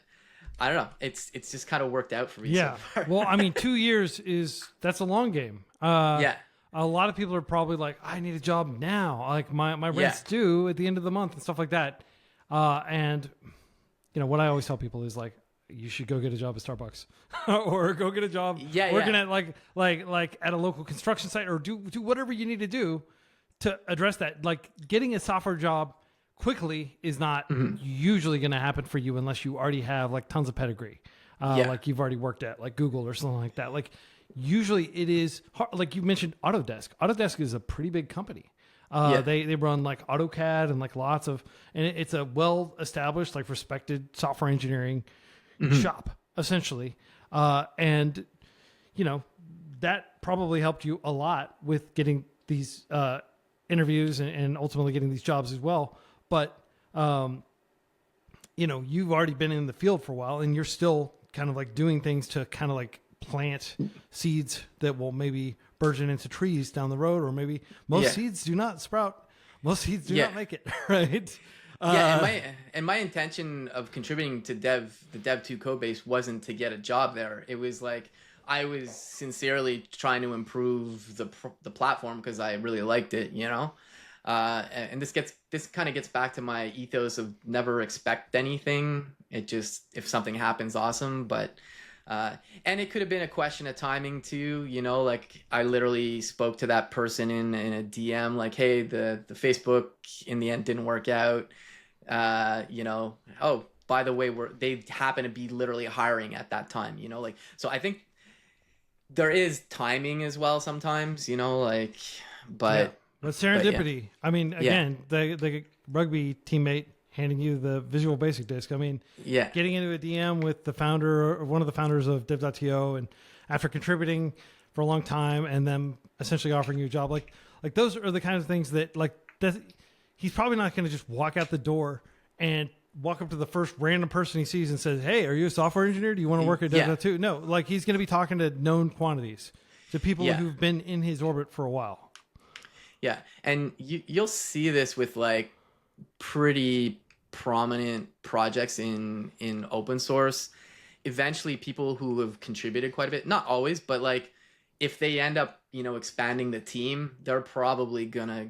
[SPEAKER 2] I don't know. It's just kind of worked out for me.
[SPEAKER 1] Yeah.
[SPEAKER 2] So far.
[SPEAKER 1] Well, I mean, 2 years that's a long game.
[SPEAKER 2] Yeah.
[SPEAKER 1] A lot of people are probably like, I need a job now. Like my rent's due at the end of the month and stuff like that. And you know, what I always tell people is like, you should go get a job at Starbucks or go get a job working at like at a local construction site, or do whatever you need to do to address that. Like getting a software job quickly is not usually going to happen for you unless you already have like tons of pedigree. Like you've already worked at like Google or something like that. Like usually it is hard. Like you mentioned Autodesk. Autodesk is a pretty big company. They run like AutoCAD and like lots of, and it's a well established, like respected software engineering shop essentially. And you know, that probably helped you a lot with getting these interviews and ultimately getting these jobs as well. But you know, you've already been in the field for a while, and you're still kind of like doing things to kind of like plant seeds that will maybe burgeon into trees down the road, or maybe most seeds do not sprout. Most seeds do not make it, right?
[SPEAKER 2] And my intention of contributing to the Dev.to code base wasn't to get a job there. It was like I was sincerely trying to improve the platform because I really liked it, you know. And this kind of gets back to my ethos of never expect anything. It just, if something happens, awesome. But and it could have been a question of timing too, you know, like I literally spoke to that person in a DM like, hey, the Facebook in the end didn't work out. You know, oh, by the way, they happen to be literally hiring at that time, you know, like, so I think there is timing as well sometimes, you know, like, but
[SPEAKER 1] serendipity. I mean, again, the rugby teammate handing you the Visual Basic disk. I mean, getting into a DM with the founder or one of the founders of Dev.to, and after contributing for a long time and them essentially offering you a job, like those are the kinds of things that he's probably not going to just walk out the door and walk up to the first random person he sees and says, hey, are you a software engineer? Do you want to work at Dev.to? No, like he's going to be talking to known quantities, to people who've been in his orbit for a while.
[SPEAKER 2] Yeah. And you'll see this with like pretty prominent projects in open source. Eventually people who have contributed quite a bit, not always, but like if they end up, you know, expanding the team, they're probably gonna,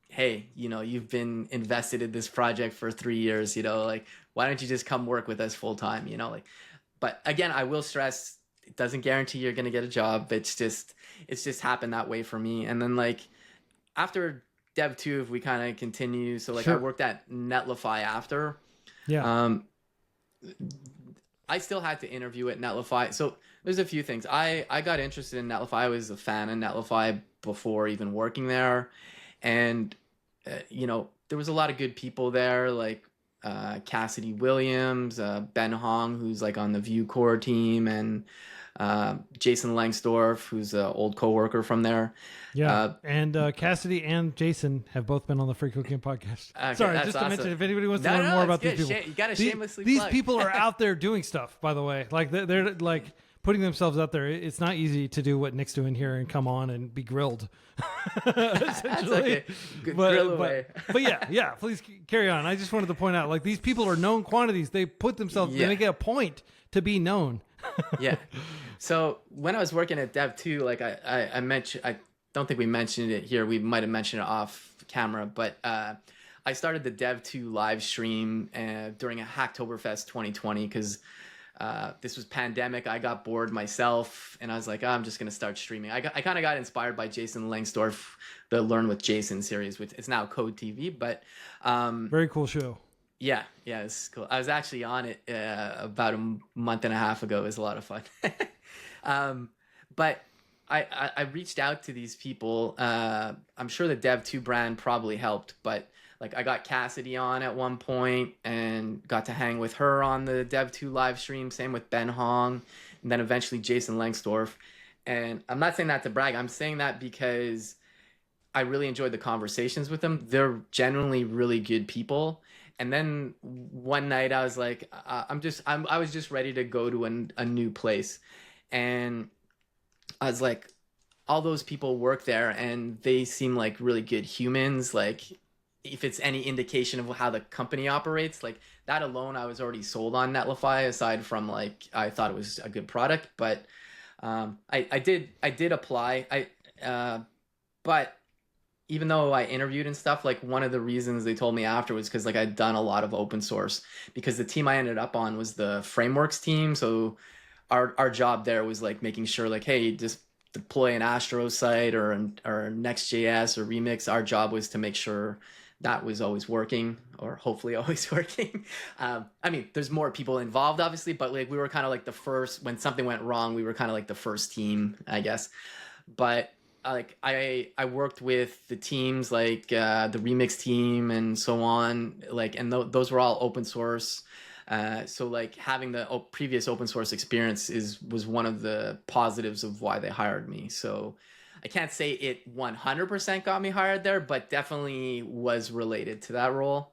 [SPEAKER 2] hey, you know, you've been invested in this project for 3 years, you know, like, why don't you just come work with us full time, you know, like, but again, I will stress, it doesn't guarantee you're going to get a job. It's just happened that way for me. And then like after Dev.to, if we kind of continue, so like I worked at Netlify after. I still had to interview at Netlify. So there's a few things. I got interested in Netlify. I was a fan of Netlify before even working there. And, there was a lot of good people there, like Cassidy Williams, Ben Hong, who's like on the Vue core team, and Jason Langsdorf, who's an old coworker from there.
[SPEAKER 1] Yeah, and Cassidy and Jason have both been on the FreeCodeCamp podcast.
[SPEAKER 2] Okay,
[SPEAKER 1] Sorry,
[SPEAKER 2] that's
[SPEAKER 1] just to
[SPEAKER 2] awesome.
[SPEAKER 1] mention, if anybody wants to learn more about these people,
[SPEAKER 2] You got to shamelessly
[SPEAKER 1] these
[SPEAKER 2] plug.
[SPEAKER 1] people are out there doing stuff. By the way, like they're like putting themselves out there. It's not easy to do what Nick's doing here and come on and be grilled.
[SPEAKER 2] That's okay. Grill away.
[SPEAKER 1] But yeah, please carry on. I just wanted to point out, like, these people are known quantities. They put themselves, they make it a point to be known.
[SPEAKER 2] Yeah. So when I was working at Dev.to, like I mentioned, I don't think we mentioned it here. We might have mentioned it off camera, but I started the Dev.to live stream during a Hacktoberfest 2020 because this was pandemic. I got bored myself, and I was like, I'm just gonna start streaming. I kind of got inspired by Jason Langsdorf, the Learn with Jason series, which is now Code TV. But
[SPEAKER 1] very cool show.
[SPEAKER 2] Yeah, it's cool. I was actually on it about a month and a half ago. It was a lot of fun. But I reached out to these people. I'm sure the Dev.to brand probably helped, but like I got Cassidy on at one point and got to hang with her on the Dev.to live stream. Same with Ben Hong, and then eventually Jason Langsdorf. And I'm not saying that to brag. I'm saying that because I really enjoyed the conversations with them. They're genuinely really good people. And then one night I was like, I was just ready to go to a new place. And I was like, all those people work there and they seem like really good humans. Like, if it's any indication of how the company operates, like that alone, I was already sold on Netlify, aside from like, I thought it was a good product. But I did apply. But even though I interviewed and stuff, like one of the reasons they told me after was because like I'd done a lot of open source, because the team I ended up on was the frameworks team. So our job there was like making sure like, hey, just deploy an Astro site or Next.js or Remix. Our job was to make sure that was always working, or hopefully always working. I mean, there's more people involved obviously, but like we were kind of like the first, when something went wrong, we were kind of like the first team, I guess. But like I worked with the teams like the Remix team and so on, like, and those were all open source. So like having the previous open source experience was one of the positives of why they hired me. So I can't say it 100% got me hired there, but definitely was related to that role.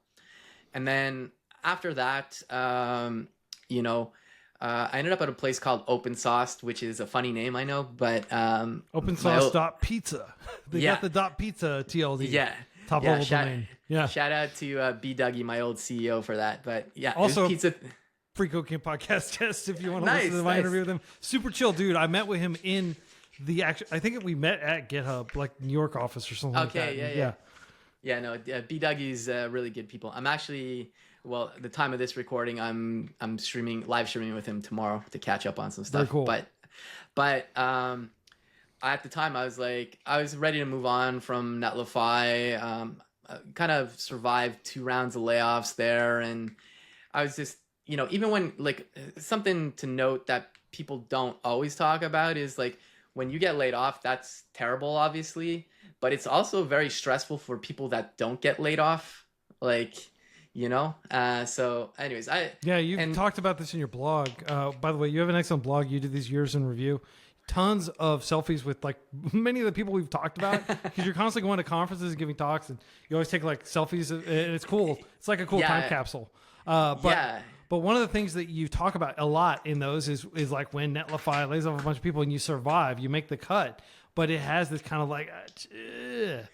[SPEAKER 2] And then after that, I ended up at a place called OpenSauce, which is a funny name, I know, but
[SPEAKER 1] OpenSauce.pizza. They got the .pizza TLD.
[SPEAKER 2] Yeah.
[SPEAKER 1] Top level domain. Yeah.
[SPEAKER 2] Shout out to B. Dougie, my old CEO, for that. But yeah,
[SPEAKER 1] also
[SPEAKER 2] pizza.
[SPEAKER 1] FreeCodeCamp podcast guest if you want to listen to my interview with him. Super chill dude. I met with him in the actual, I think we met at GitHub, like New York office or something like that.
[SPEAKER 2] Okay, yeah. No, B. Dougie's really good people. I'm actually, well, the time of this recording, I'm live streaming with him tomorrow to catch up on some stuff.
[SPEAKER 1] Very cool.
[SPEAKER 2] But at the time I was ready to move on from Netlify. Kind of survived 2 rounds of layoffs there, and I was just, even when, like, something to note that people don't always talk about is like when you get laid off, that's terrible, obviously, but it's also very stressful for people that don't get laid off. Like, so anyways,
[SPEAKER 1] you've talked about this in your blog. By the way, you have an excellent blog. You did these years in review. Tons of selfies with like many of the people we've talked about, because you're constantly going to conferences and giving talks, and you always take like selfies, and it's cool. It's like a cool time capsule. But one of the things that you talk about a lot in those is like when Netlify lays off a bunch of people and you survive, you make the cut, but it has this kind of like, it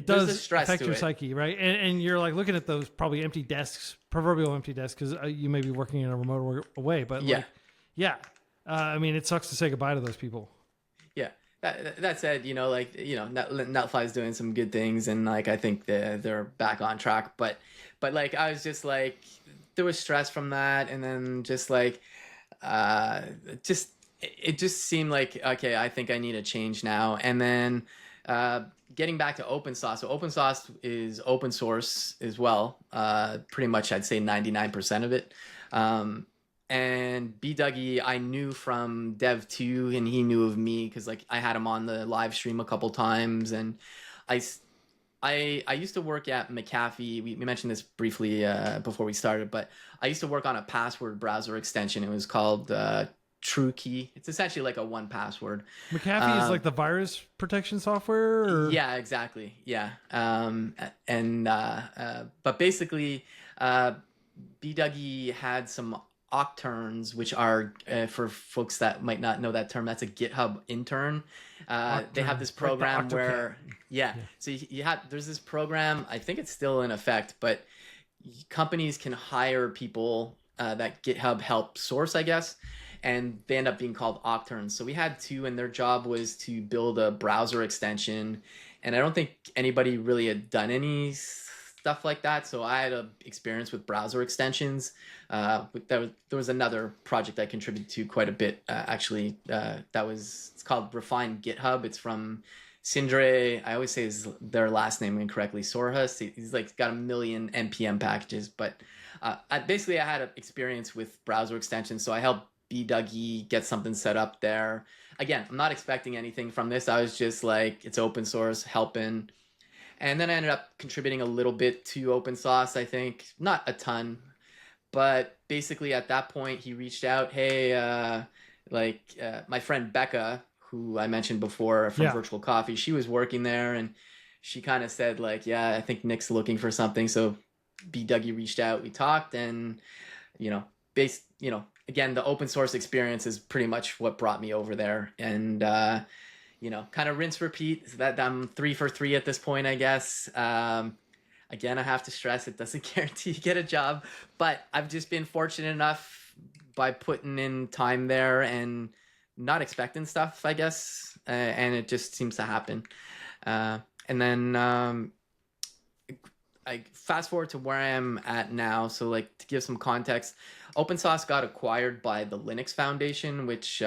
[SPEAKER 1] does affect your psyche, right? And you're like looking at those probably empty desks, proverbial empty desks, because you may be working in a remote way, but I mean, it sucks to say goodbye to those people.
[SPEAKER 2] Yeah. That said, Netlify is doing some good things, and like I think they're back on track. But like I was just like, there was stress from that, and then just like, it just seemed like, okay, I think I need a change now. And then getting back to OpenSauce. So OpenSauce is open source as well. Pretty much, I'd say 99% of it. And B Dougie, I knew from Dev.to, and he knew of me because like I had him on the live stream a couple times, and I I used to work at McAfee. We mentioned this briefly before we started, but I used to work on a password browser extension. It was called TrueKey. It's essentially like a 1Password.
[SPEAKER 1] McAfee is like the virus protection software? Or?
[SPEAKER 2] Yeah, exactly. Yeah. But basically, BDougie had some octurns, which are, for folks that might not know that term, that's a GitHub intern. They have this program
[SPEAKER 1] like
[SPEAKER 2] where, so there's this program, I think it's still in effect, but companies can hire people that GitHub help source, I guess, and they end up being called octurns. So we had two, and their job was to build a browser extension, and I don't think anybody really had done any stuff like that. So I had a experience with browser extensions. There was another project I contributed to quite a bit, actually. It's called Refine GitHub. It's from Sindre. I always say their last name incorrectly. Sorhus. He's like got 1 million npm packages. But I had an experience with browser extensions, so I helped BDougie get something set up there. Again, I'm not expecting anything from this. I was just like, it's open source, helping. And then I ended up contributing a little bit to OpenSauce, I think. Not a ton. But basically at that point, he reached out, hey, my friend Becca, who I mentioned before from Virtual Coffee, she was working there, and she kind of said, like, yeah, I think Nick's looking for something. So BDougie reached out, we talked, and, again, the open source experience is pretty much what brought me over there. And, kind of rinse, repeat. So that I'm 3 for 3 at this point, I guess. Again, I have to stress, it doesn't guarantee you get a job, but I've just been fortunate enough by putting in time there and not expecting stuff, I guess. And it just seems to happen. And then I fast forward to where I am at now. So like to give some context, OpenSauce got acquired by the Linux Foundation, which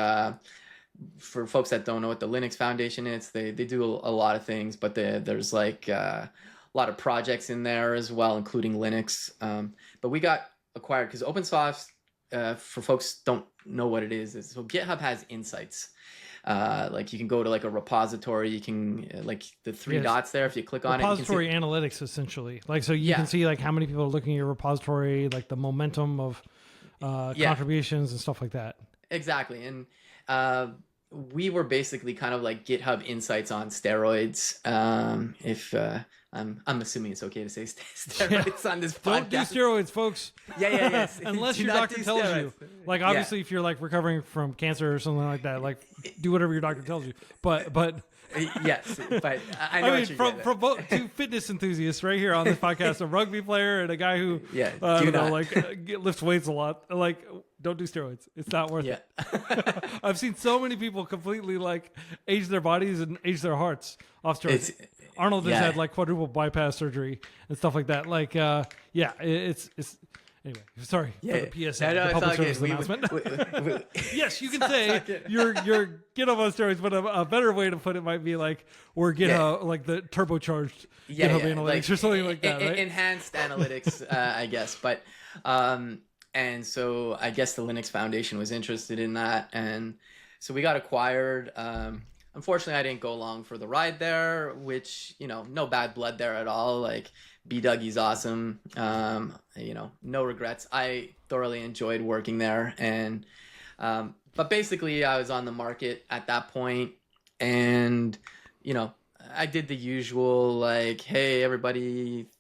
[SPEAKER 2] for folks that don't know what the Linux Foundation is, they do a lot of things, but there's like a lot of projects in there as well, including Linux. But we got acquired because OpenSauce, for folks don't know what it is so GitHub has insights. Like you can go to like a repository, you can like the three dots there. If you click on
[SPEAKER 1] repository
[SPEAKER 2] it,
[SPEAKER 1] analytics essentially. Like so you can see like how many people are looking at your repository, like the momentum of contributions and stuff like that.
[SPEAKER 2] Exactly, and we were basically kind of like GitHub Insights on steroids. I'm assuming it's okay to say steroids on this podcast.
[SPEAKER 1] Don't do steroids, folks.
[SPEAKER 2] Yes.
[SPEAKER 1] Unless your doctor tells you. Like obviously, if you're like recovering from cancer or something like that, like do whatever your doctor tells you. But
[SPEAKER 2] yes, but I mean,
[SPEAKER 1] from both two fitness enthusiasts right here on this podcast, a rugby player and a guy who lifts weights a lot. Like, don't do steroids. It's not worth it. I've seen so many people completely like age their bodies and age their hearts off steroids. Arnold has had like quadruple bypass surgery and stuff like that. Like, it's anyway. Sorry for the PSA, the public service announcement. Yes, you can say you're GitHub on steroids, but a better way to put it might be like we're GitHub, like the turbocharged GitHub analytics like, or something like that. Right?
[SPEAKER 2] Enhanced analytics, I guess. But and so I guess the Linux Foundation was interested in that, and so we got acquired. Unfortunately, I didn't go along for the ride there, which, no bad blood there at all. Like, BDougie's awesome. No regrets. I thoroughly enjoyed working there. And, but basically, I was on the market at that point, and, I did the usual, like, hey, everybody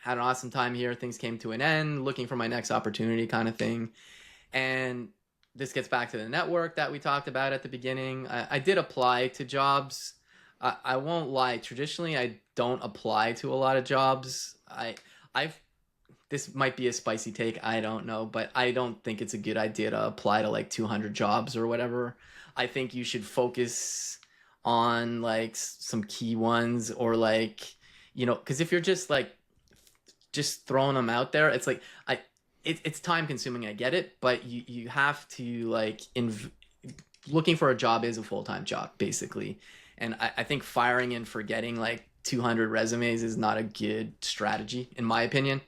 [SPEAKER 2] had an awesome time here. Things came to an end, looking for my next opportunity kind of thing. And this gets back to the network that we talked about at the beginning. I did apply to jobs. I won't lie. Traditionally, I don't apply to a lot of jobs. This might be a spicy take. I don't know, but I don't think it's a good idea to apply to like 200 jobs or whatever. I think you should focus on like some key ones, or like, because if you're just throwing them out there, it's like it's time consuming. I get it, but you have to like looking for a job is a full-time job basically, And I think firing and forgetting like 200 resumes is not a good strategy, in my opinion.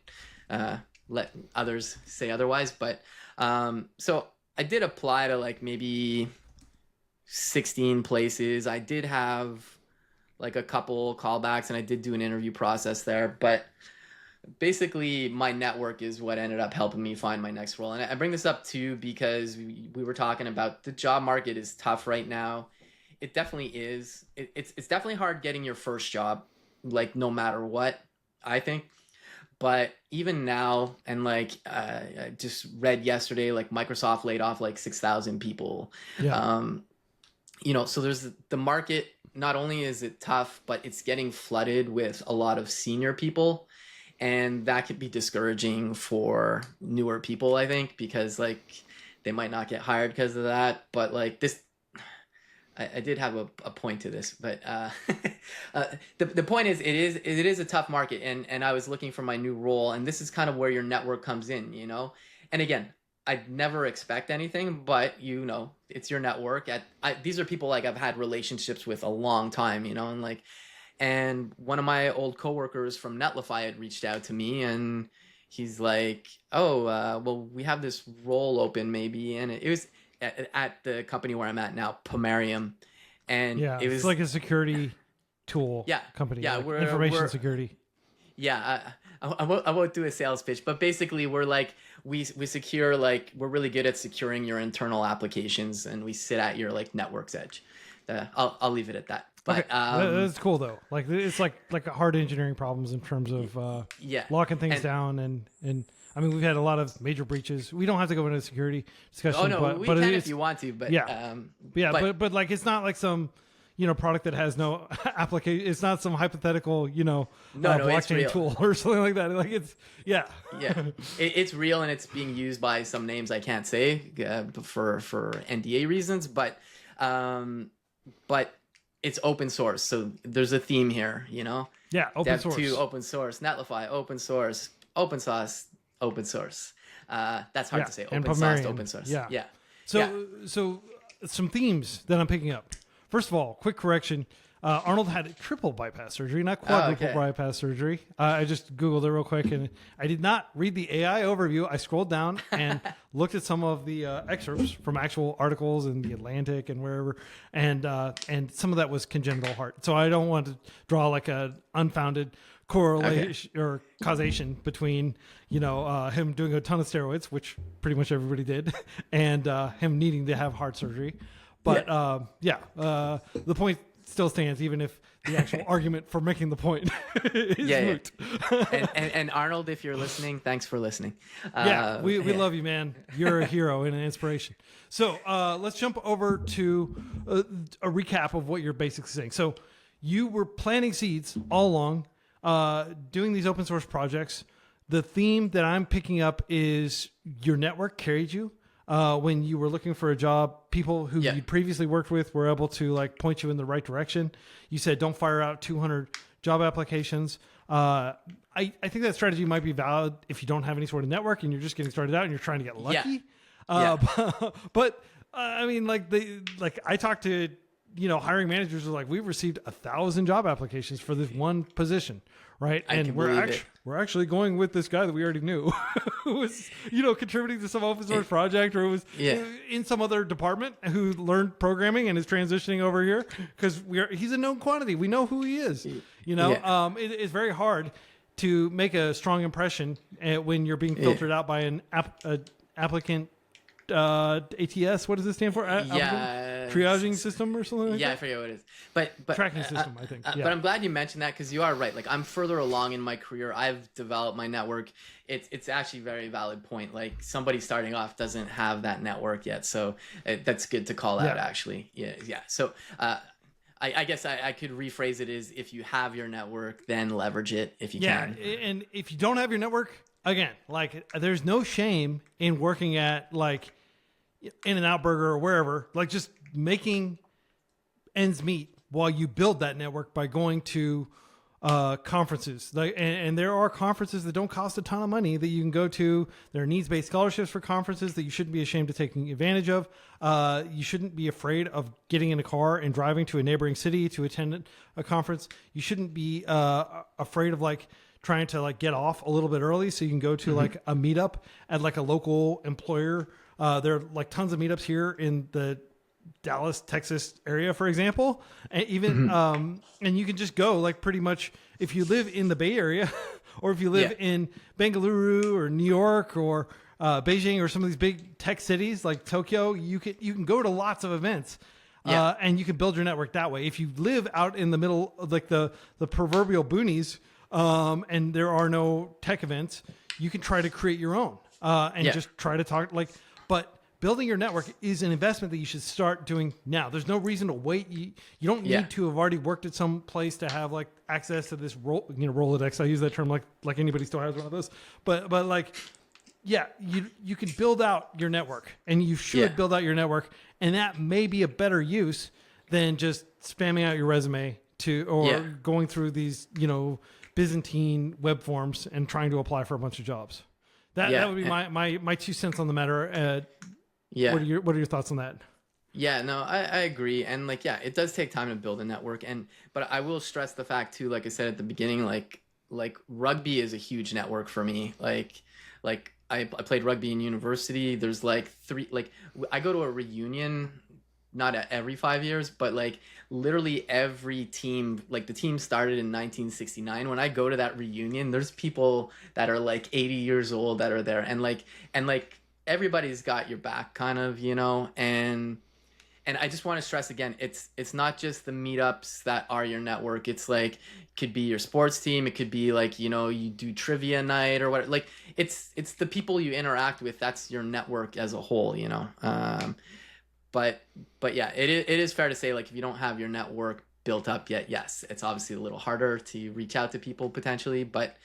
[SPEAKER 2] Let others say otherwise. But so I did apply to like maybe 16 places. I did have like a couple callbacks and I did do an interview process there. But basically, my network is what ended up helping me find my next role. And I bring this up too because we were talking about the job market is tough right now. It definitely is. It's definitely hard getting your first job, like no matter what, I think. But even now, and like I just read yesterday, like Microsoft laid off like 6,000 people.
[SPEAKER 1] Yeah.
[SPEAKER 2] So there's the market. Not only is it tough, but it's getting flooded with a lot of senior people. And that could be discouraging for newer people, I think, because like they might not get hired because of that. But like this, I did have a point to this, but the point is it is a tough market, and I was looking for my new role, and this is kind of where your network comes in, And again, I'd never expect anything, but it's your network. These are people like I've had relationships with a long time, and one of my old coworkers from Netlify had reached out to me, and he's like, "Oh, well, we have this role open, maybe," and it was at the company where I'm at now, Pomerium, and it was
[SPEAKER 1] it's like a security tool company,
[SPEAKER 2] yeah,
[SPEAKER 1] like
[SPEAKER 2] we're
[SPEAKER 1] information security.
[SPEAKER 2] Yeah, I won't do a sales pitch, but basically we're like we secure, like we're really good at securing your internal applications, and we sit at your like network's edge. I'll leave it at that. But
[SPEAKER 1] okay. That's cool though. Like it's like hard engineering problems in terms of locking things down, and I mean we've had a lot of major breaches. We don't have to go into a security discussion.
[SPEAKER 2] Oh no,
[SPEAKER 1] but
[SPEAKER 2] we can if you want to. But
[SPEAKER 1] but like it's not like some product that has no application. It's not some hypothetical blockchain tool or something like that. Like it's
[SPEAKER 2] it's real, and it's being used by some names I can't say for NDA reasons, but it's open source, so there's a theme here,
[SPEAKER 1] open source.
[SPEAKER 2] Dev.to open source, Netlify open source, OpenSauce open source. That's hard to say. OpenSauce to open source.
[SPEAKER 1] So some themes that I'm picking up. First of all, quick correction. Arnold had triple bypass surgery, not quadruple bypass surgery. I just Googled it real quick, and I did not read the AI overview. I scrolled down and looked at some of the excerpts from actual articles in the Atlantic and wherever, and some of that was congenital heart. So I don't want to draw like an unfounded correlation or causation between him doing a ton of steroids, which pretty much everybody did, and him needing to have heart surgery. But the point still stands, even if the actual argument for making the point is moot.
[SPEAKER 2] And Arnold, if you're listening, thanks for listening.
[SPEAKER 1] We love you, man. You're a hero and an inspiration. So let's jump over to a recap of what you're basically saying. So you were planting seeds all along, doing these open source projects. The theme that I'm picking up is your network carried you. When you were looking for a job, people who you previously worked with were able to like point you in the right direction. You said, don't fire out 200 job applications. I think that strategy might be valid if you don't have any sort of network and you're just getting started out and you're trying to get lucky. But I mean, I talked to, hiring managers who are like, we've received 1,000 job applications for this one position. Right. And we're actually going with this guy that we already knew who was, contributing to some open source project, or it was in some other department who learned programming and is transitioning over here because he's a known quantity. We know who he is. It's very hard to make a strong impression when you're being filtered out by an applicant. ATS, what does this stand for? Triaging system or something like that?
[SPEAKER 2] I forget what it is. But
[SPEAKER 1] tracking system, I think.
[SPEAKER 2] But I'm glad you mentioned that, because you are right. Like, I'm further along in my career. I've developed my network. It's actually a very valid point. Like, somebody starting off doesn't have that network yet. So that's good to call out, actually. Yeah. So I guess I could rephrase it as, if you have your network, then leverage it if you can.
[SPEAKER 1] And if you don't have your network, again, like, there's no shame in working at like In-N-Out Burger or wherever, like just making ends meet while you build that network by going to conferences. And there are conferences that don't cost a ton of money that you can go to. There are needs-based scholarships for conferences that you shouldn't be ashamed of taking advantage of. You shouldn't be afraid of getting in a car and driving to a neighboring city to attend a conference. You shouldn't be afraid of like trying to like get off a little bit early so you can go to like a meetup at like a local employer. There are like tons of meetups here in the Dallas, Texas area, for example, and even and you can just go like pretty much if you live in the Bay Area or if you live in Bengaluru or New York or Beijing or some of these big tech cities like Tokyo, you can go to lots of events. And you can build your network that way. If you live out in the middle of like the proverbial boonies, and there are no tech events, you can try to create your own and just try to talk like, but building your network is an investment that you should start doing now. There's no reason to wait. You don't need to have already worked at some place to have like access to this Rolodex. I use that term like anybody still has one of those, but like, yeah, you can build out your network and you should build out your network. And that may be a better use than just spamming out your resume or going through these, Byzantine web forms and trying to apply for a bunch of jobs. That would be my 2 cents on the matter. What are your thoughts on that?
[SPEAKER 2] Yeah, no, I agree. And like, it does take time to build a network. But I will stress the fact too, like I said at the beginning, like rugby is a huge network for me. Like I played rugby in university. There's like I go to a reunion, not every 5 years, but like literally every team, like the team started in 1969. When I go to that reunion, there's people that are like 80 years old that are there. And like everybody's got your back kind of, and I just want to stress again, it's not just the meetups that are your network. It's like, could be your sports team. It could be like, you do trivia night or what, like it's the people you interact with. That's your network as a whole, but yeah, it is fair to say, like, if you don't have your network built up yet, yes, it's obviously a little harder to reach out to people potentially, but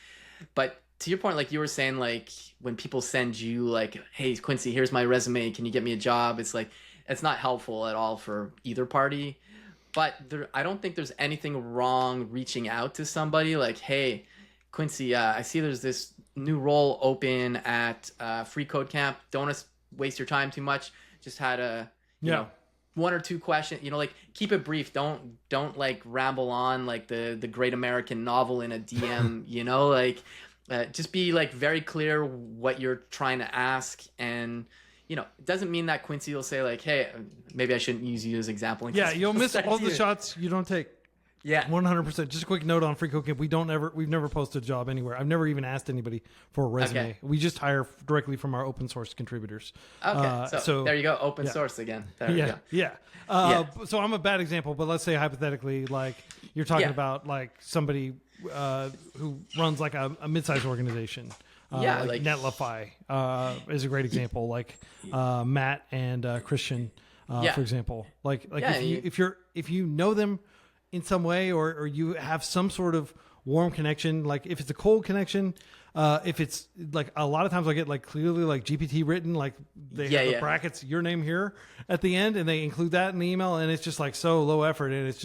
[SPEAKER 2] to your point, like you were saying, like when people send you like, hey, Quincy, here's my resume, can you get me a job? It's like, it's not helpful at all for either party. But I don't think there's anything wrong reaching out to somebody like, hey, Quincy, I see there's this new role open at freeCodeCamp. Don't want to waste your time too much. Just had a, you know, 1 or 2 questions, like keep it brief. Don't like ramble on like the great American novel in a DM, just be like very clear what you're trying to ask. And, it doesn't mean that Quincy will say like, hey, maybe I shouldn't use you as an example.
[SPEAKER 1] Yeah, you'll miss all the shots you don't take.
[SPEAKER 2] Yeah,
[SPEAKER 1] 100%. Just a quick note on freeCodeCamp: we've never posted a job anywhere. I've never even asked anybody for a resume. Okay. We just hire directly from our open source contributors.
[SPEAKER 2] Okay, so there you go, open source again. There you go.
[SPEAKER 1] Yeah. So I'm a bad example, but let's say hypothetically, like you're talking about like somebody who runs like a mid-sized organization. Like Netlify is a great example. Like Matt and Christian, for example. Like if you know them in some way, or you have some sort of warm connection, like if it's a cold connection, if it's like a lot of times I get like clearly like GPT written, like they have the brackets, your name here at the end, and they include that in the email, and it's just like so low effort, and it's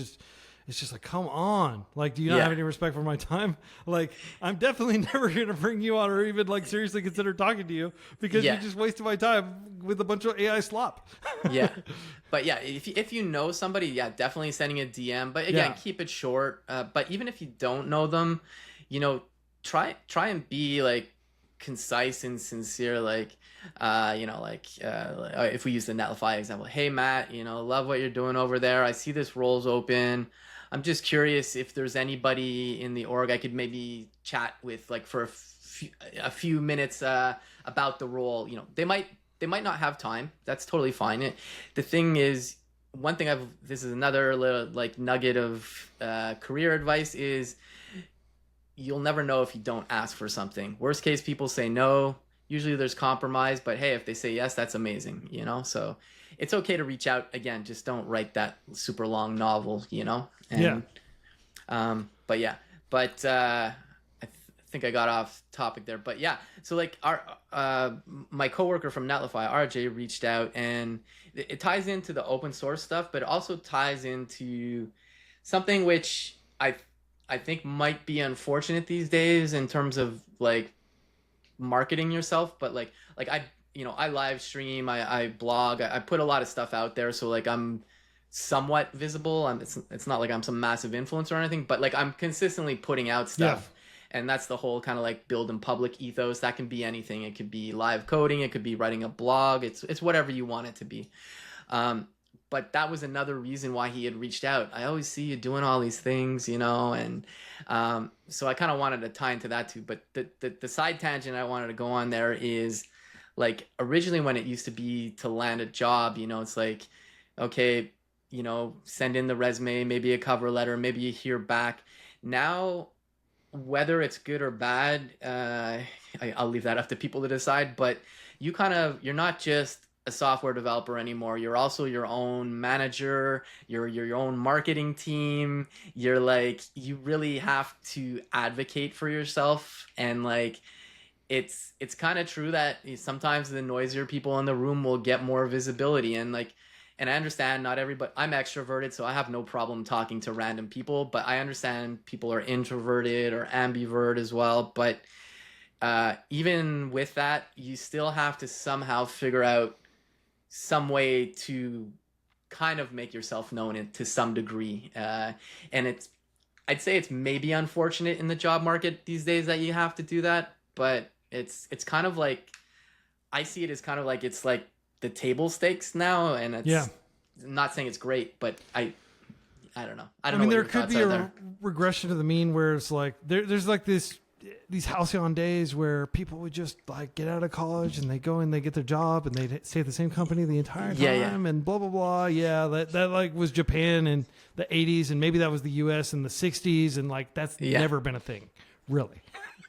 [SPEAKER 1] just like, come on, like, do you not have any respect for my time? Like, I'm definitely never going to bring you on or even like seriously consider talking to you because you just wasted my time with a bunch of AI slop.
[SPEAKER 2] But if you know somebody, definitely sending a DM. But again, keep it short. But even if you don't know them, try and be like concise and sincere. Like, if we use the Netlify example, hey Matt, love what you're doing over there. I see this role's open. I'm just curious if there's anybody in the org I could maybe chat with, like for a few minutes about the role. They might not have time. That's totally fine. The thing is, one thing this is another little like nugget of career advice is you'll never know if you don't ask for something. Worst case, people say no. Usually there's compromise, but hey, if they say yes, that's amazing, So it's okay to reach out. Again, just don't write that super long novel, And, I think I got off topic there, but so like my coworker from Netlify, RJ, reached out, and it ties into the open source stuff, but it also ties into something which I I think might be unfortunate these days in terms of like marketing yourself, but like I I live stream, I blog, I put a lot of stuff out there, so like I'm somewhat visible. It's not like I'm some massive influencer or anything, but like I'm consistently putting out
[SPEAKER 1] Yeah.
[SPEAKER 2] stuff. And that's the whole kind of like build in public ethos. That can be anything. It could be live coding, it could be writing a blog, it's whatever you want it to be. But that was another reason why he had reached out. I always see you doing all these things, and so I kind of wanted to tie into that too. But the side tangent I wanted to go on there is like originally when it used to be to land a job, it's like, okay, send in the resume, maybe a cover letter, maybe you hear back. Now, whether it's good or bad, I'll leave that up to people to decide. But you're not just a software developer anymore. You're also your own manager. You're your own marketing team. You're like, you really have to advocate for yourself. And like, it's kind of true that sometimes the noisier people in the room will get more visibility. And like, and I understand not everybody, I'm extroverted, so I have no problem talking to random people, but I understand people are introverted or ambivert as well. But even with that, you still have to somehow figure out some way to kind of make yourself known to some degree. And I'd say it's maybe unfortunate in the job market these days that you have to do that, but it's kind of like, I see it as kind of like, it's like the table stakes now, and it's I'm not saying it's great, but I don't know. I don't know.
[SPEAKER 1] There
[SPEAKER 2] what your
[SPEAKER 1] could
[SPEAKER 2] thoughts
[SPEAKER 1] be
[SPEAKER 2] are
[SPEAKER 1] a
[SPEAKER 2] there.
[SPEAKER 1] regression to the mean where it's like there's like these halcyon days where people would just like get out of college and they go and they get their job and they stay at the same company the entire time and blah blah blah. Yeah, that like was Japan in the 80s, and maybe that was the US in the 60s, and like that's never been a thing, really.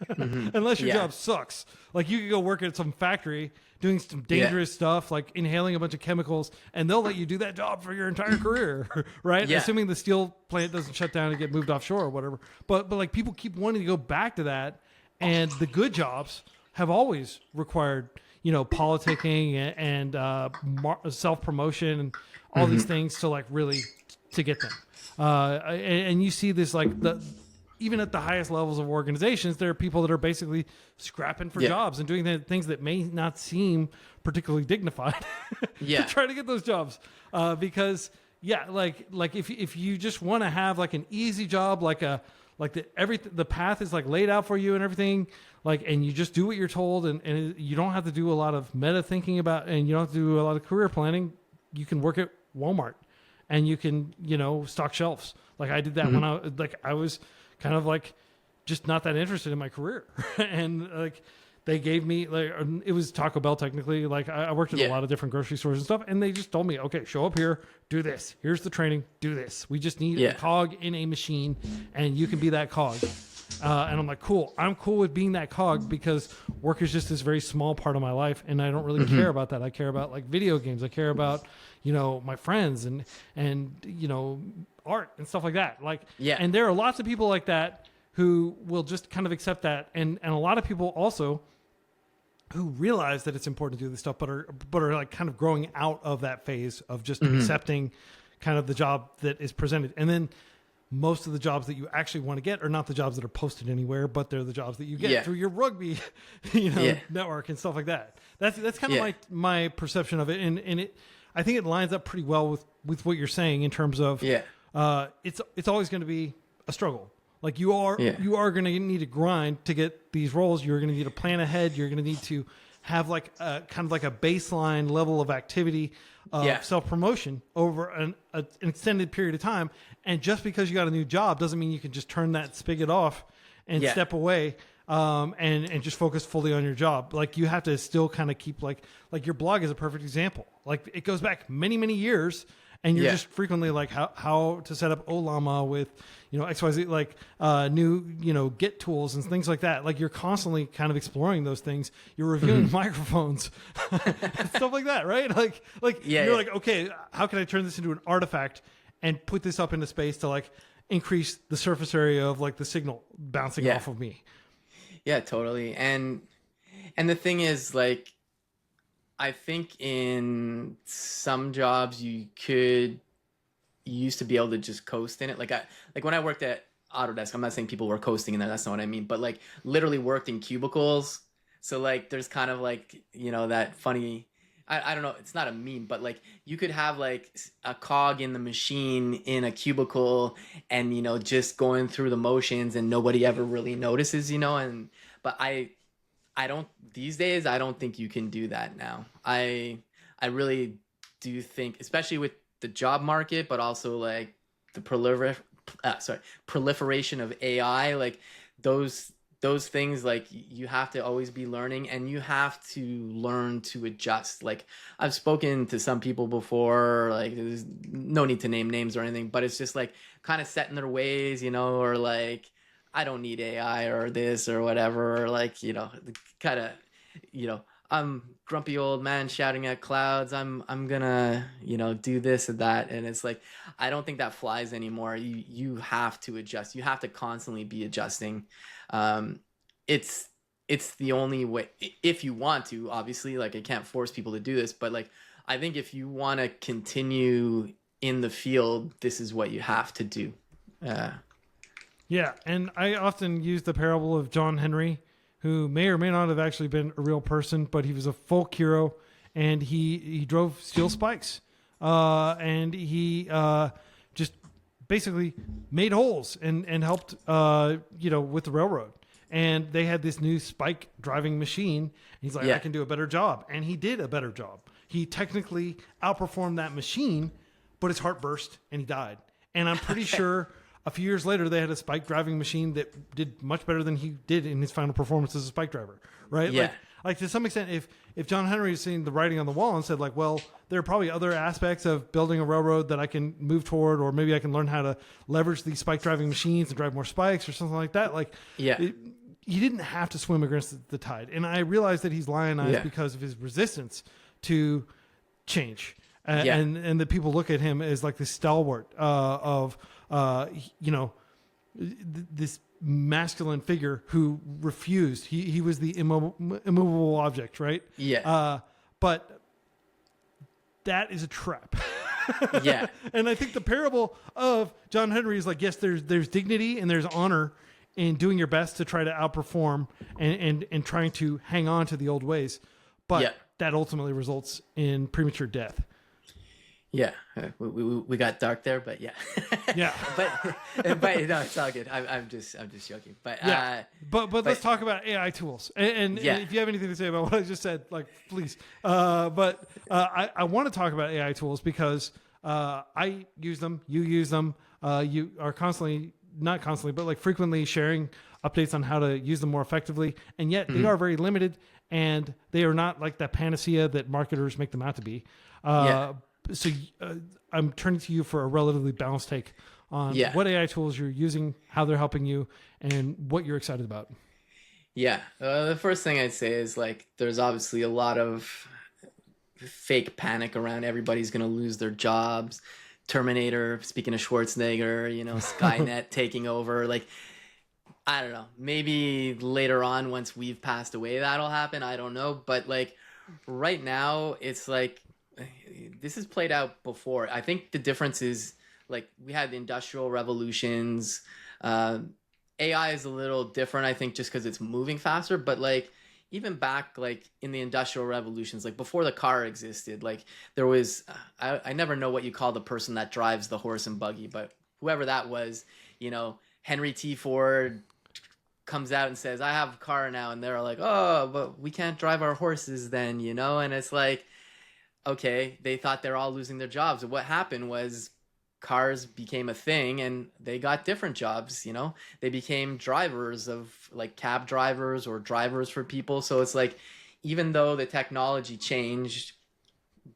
[SPEAKER 1] Unless your job sucks. Like you could go work at some factory doing some dangerous stuff, like inhaling a bunch of chemicals, and they'll let you do that job for your entire career, right?
[SPEAKER 2] Yeah.
[SPEAKER 1] Assuming the steel plant doesn't shut down and get moved offshore or whatever. But like people keep wanting to go back to that, and the good jobs have always required politicking and self promotion and all these things to like really to get them. And you see this like even at the highest levels of organizations, there are people that are basically scrapping for jobs and doing things that may not seem particularly dignified to try to get those jobs. Because like if you just want to have like an easy job, like the path is like laid out for you and everything, like, and you just do what you're told, and you don't have to do a lot of meta thinking about, and you don't have to do a lot of career planning. You can work at Walmart and you can, stock shelves. Like I did that when I was kind of like just not that interested in my career. And like they gave me like, it was Taco Bell technically. Like I worked at a lot of different grocery stores and stuff. And they just told me, okay, show up here, do this. Here's the training, do this. We just need a cog in a machine and you can be that cog. And I'm like, cool. I'm cool with being that cog because work is just this very small part of my life. And I don't really care about that. I care about like video games. I care about, my friends and art and stuff like that. Like, and there are lots of people like that who will just kind of accept that. And a lot of people also who realize that it's important to do this stuff, but are like kind of growing out of that phase of just accepting kind of the job that is presented. And then most of the jobs that you actually want to get are not the jobs that are posted anywhere, but they're the jobs that you get through your rugby, network and stuff like that. That's kind of like my perception of it. And I think it lines up pretty well with what you're saying in terms of, it's always going to be a struggle. Like you are going to need to grind to get these roles. You're going to need to plan ahead. You're going to need to have like a kind of like a baseline level of activity of self-promotion over an extended period of time. And just because you got a new job doesn't mean you can just turn that spigot off and step away and just focus fully on your job. Like you have to still kind of keep like your blog is a perfect example. Like it goes back many, many years. And you're just frequently like how to set up Olama with, XYZ, like new, Git tools and things like that. Like you're constantly kind of exploring those things. You're reviewing microphones, stuff like that, right? You're like, okay, how can I turn this into an artifact and put this up into space to like increase the surface area of like the signal bouncing off of me?
[SPEAKER 2] Yeah, totally. And the thing is like, I think in some jobs you used to be able to just coast in it. Like when I worked at Autodesk. I'm not saying people were coasting in there. That's not what I mean. But like literally worked in cubicles. So like there's kind of like, that funny, I don't know, it's not a meme, but like you could have like a cog in the machine in a cubicle and, just going through the motions and nobody ever really notices, but I don't, these days, I don't think you can do that now. I really do think, especially with the job market, but also like the proliferation of AI, like those things, like you have to always be learning and you have to learn to adjust. Like I've spoken to some people before, like there's no need to name names or anything, but it's just like kind of set in their ways, or like, I don't need AI or this or whatever, or like, kind of, I'm grumpy old man shouting at clouds. I'm gonna, do this and that. And it's like, I don't think that flies anymore. You have to adjust. You have to constantly be adjusting. It's the only way, if you want to, obviously, like I can't force people to do this, but like, I think if you want to continue in the field, this is what you have to do.
[SPEAKER 1] Yeah, and I often use the parable of John Henry, who may or may not have actually been a real person, but he was a folk hero, and he drove steel spikes, and he just basically made holes and helped with the railroad. And they had this new spike driving machine. He's like, I can do a better job, and he did a better job. He technically outperformed that machine, but his heart burst and he died. And I'm pretty sure a few years later, they had a spike driving machine that did much better than he did in his final performance as a spike driver, right?
[SPEAKER 2] Yeah.
[SPEAKER 1] Like to some extent, if John Henry has seen the writing on the wall and said like, well, there are probably other aspects of building a railroad that I can move toward, or maybe I can learn how to leverage these spike driving machines and drive more spikes or something like that. Like, he didn't have to swim against the tide. And I realize that he's lionized because of his resistance to change. And that people look at him as like this stalwart of this masculine figure who refused. He was the immovable object, right?
[SPEAKER 2] Yeah.
[SPEAKER 1] But that is a trap.
[SPEAKER 2] Yeah.
[SPEAKER 1] And I think the parable of John Henry is like, yes, there's dignity and there's honor in doing your best to try to outperform and trying to hang on to the old ways. But that ultimately results in premature death.
[SPEAKER 2] Yeah, we got dark there, but yeah. but no, it's all good. I'm just joking. But
[SPEAKER 1] but let's talk about AI tools. And if you have anything to say about what I just said, like please. But I want to talk about AI tools because I use them. You use them. You are not constantly, but like frequently sharing updates on how to use them more effectively. And yet they are very limited, and they are not like that panacea that marketers make them out to be. So I'm turning to you for a relatively balanced take on what AI tools you're using, how they're helping you, and what you're excited about.
[SPEAKER 2] Yeah. The first thing I'd say is like there's obviously a lot of fake panic around everybody's going to lose their jobs. Terminator, speaking of Schwarzenegger, Skynet taking over. Like, I don't know. Maybe later on, once we've passed away, that'll happen. I don't know. But like right now, it's like this has played out before. I think the difference is like we had the industrial revolutions. AI is a little different, I think, just because it's moving faster. But like even back like in the industrial revolutions, like before the car existed, like there was I never know what you call the person that drives the horse and buggy, but whoever that was, Henry T. Ford comes out and says, I have a car now, and they're like, oh, but we can't drive our horses then, and it's like, okay, they thought they're all losing their jobs. And what happened was cars became a thing and they got different jobs, they became drivers of like cab drivers or drivers for people. So it's like, even though the technology changed,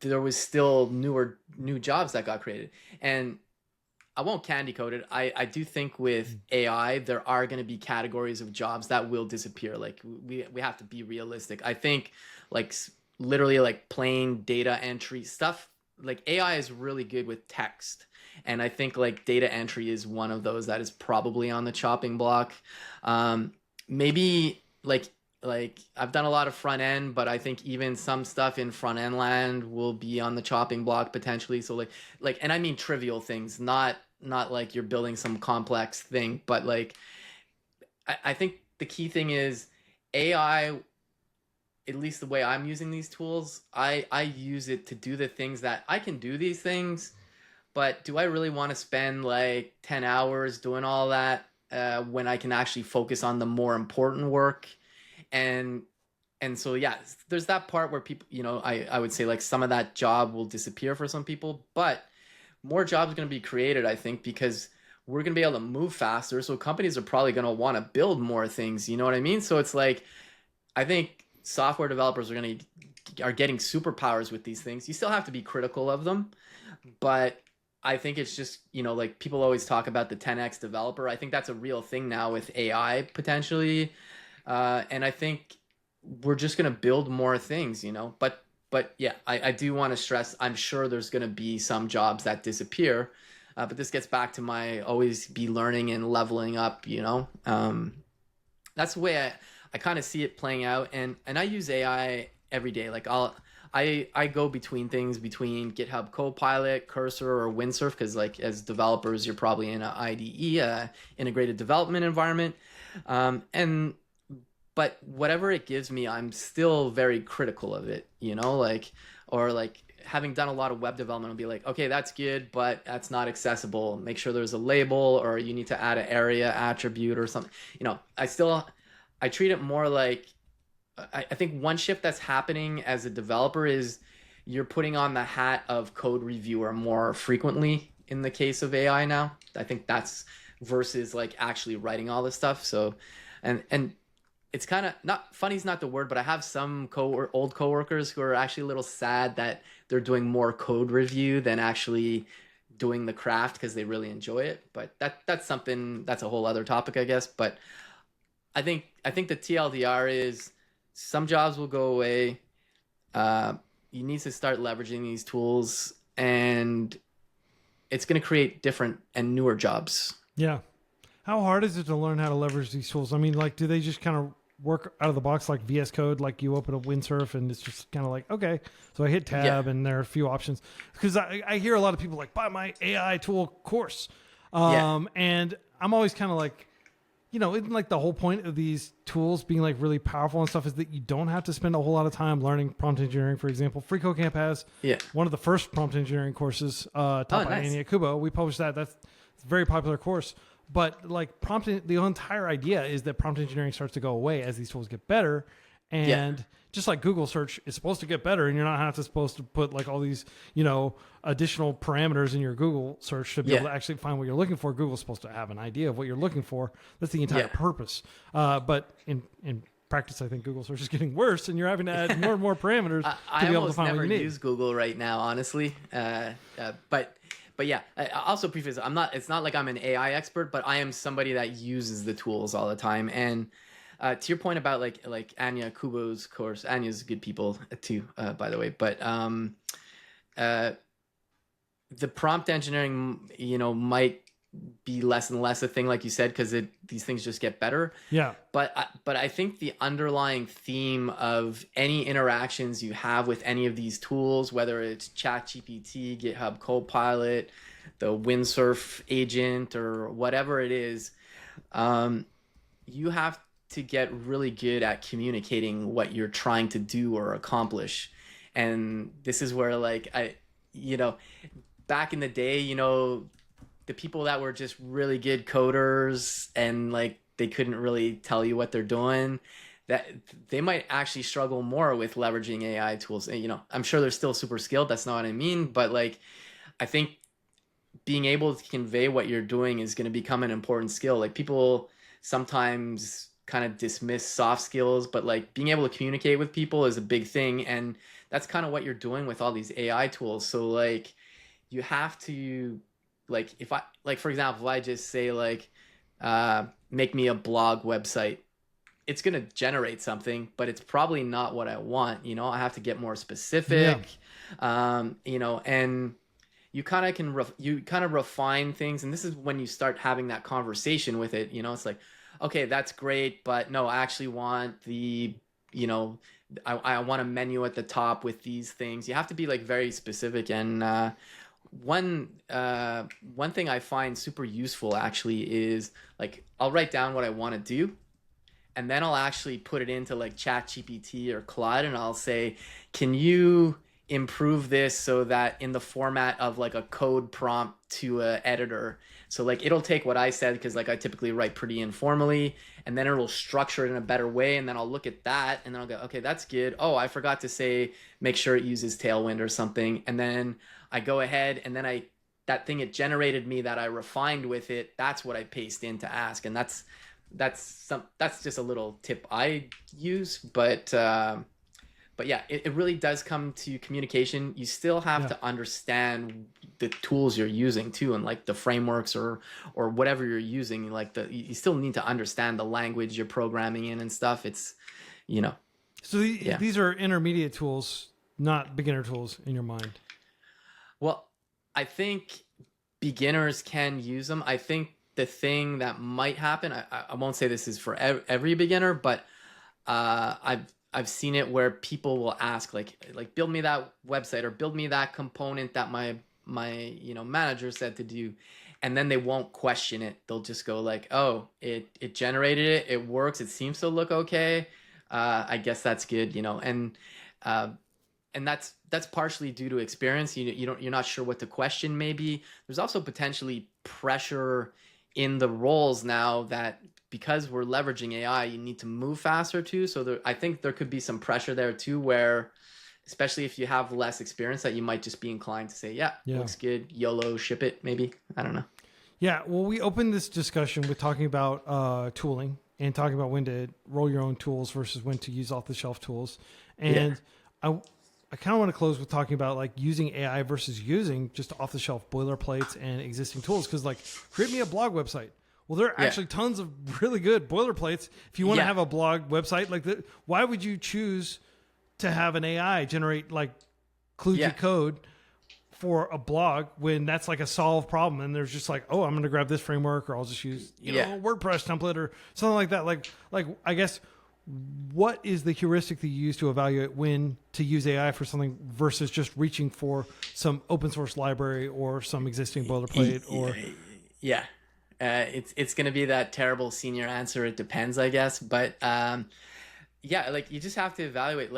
[SPEAKER 2] there was still new jobs that got created. And I won't candy coat it. I do think with AI, there are going to be categories of jobs that will disappear. Like we have to be realistic. I think like literally like plain data entry stuff, like AI is really good with text. And I think like data entry is one of those that is probably on the chopping block. Maybe like I've done a lot of front end, but I think even some stuff in front end land will be on the chopping block potentially. So like, and I mean trivial things, not not like you're building some complex thing, but like I think the key thing is AI, at least the way I'm using these tools, I use it to do the things that I can do these things, but do I really want to spend like 10 hours doing all that when I can actually focus on the more important work? And so yeah, there's that part where people, I would say like some of that job will disappear for some people, but more jobs are going to be created, I think, because we're going to be able to move faster. So companies are probably going to want to build more things. You know what I mean? So it's like, I think software developers are getting superpowers with these things. You still have to be critical of them, but I think it's just, like people always talk about the 10x developer. I think that's a real thing now with AI potentially. And I think we're just going to build more things, but yeah, I do want to stress, I'm sure there's going to be some jobs that disappear. But this gets back to my always be learning and leveling up, that's the way I kind of see it playing out. And I use AI every day. Like I go between things, between GitHub Copilot, Cursor, or Windsurf, because like as developers, you're probably in an IDE, integrated development environment. And but whatever it gives me, I'm still very critical of it, or like having done a lot of web development, I'll be like, okay, that's good, but that's not accessible. Make sure there's a label, or you need to add an area attribute or something. I treat it more like, I think one shift that's happening as a developer is you're putting on the hat of code reviewer more frequently in the case of AI now. I think that's versus like actually writing all this stuff. So, and it's kind of not funny is not the word, but I have some old coworkers who are actually a little sad that they're doing more code review than actually doing the craft because they really enjoy it. But that's something that's a whole other topic, I guess. But I think the TLDR is some jobs will go away. You need to start leveraging these tools, and it's going to create different and newer jobs.
[SPEAKER 1] Yeah. How hard is it to learn how to leverage these tools? I mean, like, do they just kind of work out of the box like VS Code? Like you open up Windsurf and it's just kind of like, okay, so I hit tab and there are a few options. Because I hear a lot of people like, buy my AI tool course. And I'm always kind of like, isn't like the whole point of these tools being like really powerful and stuff is that you don't have to spend a whole lot of time learning prompt engineering. For example, FreeCodeCamp has one of the first prompt engineering courses taught by Annie Akubo. We published that. That's a very popular course. But like the entire idea is that prompt engineering starts to go away as these tools get better. And just like Google search is supposed to get better, and you're not supposed to put like all these, additional parameters in your Google search to be able to actually find what you're looking for. Google's supposed to have an idea of what you're looking for. That's the entire purpose. But in practice, I think Google search is getting worse, and you're having to add more and more parameters to be able to find what you need.
[SPEAKER 2] I almost never use Google right now, honestly. But yeah, I also preface, it's not like I'm an AI expert, but I am somebody that uses the tools all the time. And to your point about like Anya Kubo's course, Anya's good people too, by the way. But the prompt engineering, might be less and less a thing, like you said, because these things just get better.
[SPEAKER 1] Yeah.
[SPEAKER 2] But I think the underlying theme of any interactions you have with any of these tools, whether it's ChatGPT, GitHub Copilot, the Windsurf agent, or whatever it is, you have to get really good at communicating what you're trying to do or accomplish. And this is where back in the day, the people that were just really good coders and like they couldn't really tell you what they're doing, that they might actually struggle more with leveraging AI tools. And, I'm sure they're still super skilled. That's not what I mean. But like, I think being able to convey what you're doing is going to become an important skill. Like people sometimes kind of dismiss soft skills, but like being able to communicate with people is a big thing. And that's kind of what you're doing with all these AI tools. So like, you have to, like, for example, if I just say like, make me a blog website, it's going to generate something, but it's probably not what I want. I have to get more specific, and you kind of refine things. And this is when you start having that conversation with it. It's like, okay, that's great, but no, I actually want the, I want a menu at the top with these things. You have to be like very specific. And one thing I find super useful actually is like I'll write down what I want to do, and then I'll actually put it into like ChatGPT or Claude, and I'll say, can you improve this so that in the format of like a code prompt to a editor? So like it'll take what I said, because like I typically write pretty informally, and then it'll structure it in a better way, and then I'll look at that and then I'll go, okay, that's good. Oh, I forgot to say make sure it uses Tailwind or something. And then I go ahead and then that thing it generated me that I refined with it, that's what I paste in to ask. And that's just a little tip I use, but yeah, it really does come to communication. You still have to understand the tools you're using too, and like the frameworks or whatever you're using. Like you still need to understand the language you're programming in and stuff. It's, you know.
[SPEAKER 1] So these are intermediate tools, not beginner tools in your mind.
[SPEAKER 2] Well, I think beginners can use them. I think the thing that might happen, I won't say this is for every beginner, but I've seen it where people will ask like build me that website or build me that component that my manager said to do, and then they won't question it. They'll just go like, oh, it generated it, it works, it seems to look okay. I guess that's good, and that's partially due to experience. You're not sure what to question. Maybe there's also potentially pressure in the roles now that because we're leveraging AI, you need to move faster too. So I think there could be some pressure there too, where especially if you have less experience, that you might just be inclined to say, yeah. Looks good, YOLO, ship it, maybe. I don't know.
[SPEAKER 1] Yeah, well, we opened this discussion with talking about tooling and talking about when to roll your own tools versus when to use off-the-shelf tools. And I kind of want to close with talking about like using AI versus using just off-the-shelf boilerplates and existing tools. Because like, create me a blog website. Well, there are actually tons of really good boilerplates. If you want to have a blog website, like why would you choose to have an AI generate like kludgy code for a blog when that's like a solved problem? And there's just like, oh, I'm going to grab this framework, or I'll just use a WordPress template or something like that. Like I guess, what is the heuristic that you use to evaluate when to use AI for something versus just reaching for some open source library or some existing boilerplate? Or
[SPEAKER 2] it's going to be that terrible senior answer. It depends, I guess. But like you just have to evaluate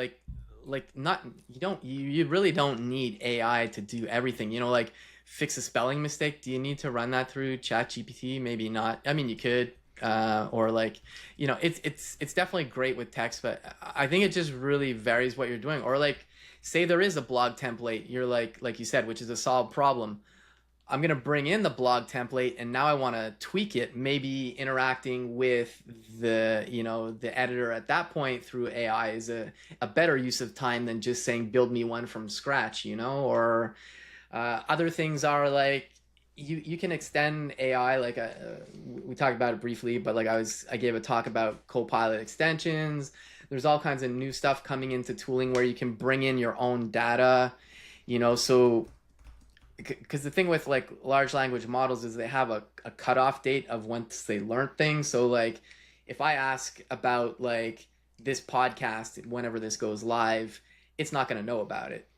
[SPEAKER 2] you really don't need AI to do everything. Like fix a spelling mistake. Do you need to run that through ChatGPT? Maybe not. I mean, you could. Or like, it's definitely great with text, but I think it just really varies what you're doing. Or like, say there is a blog template, you're like you said, which is a solved problem. I'm going to bring in the blog template, and now I want to tweak it, maybe interacting with the editor at that point through AI is a better use of time than just saying, build me one from scratch, or other things are like, you can extend AI, like we talked about it briefly, but like I gave a talk about Copilot extensions. There's all kinds of new stuff coming into tooling where you can bring in your own data, so because the thing with like large language models is they have a cutoff date of once they learn things. So like if I ask about like this podcast, whenever this goes live, it's not going to know about it,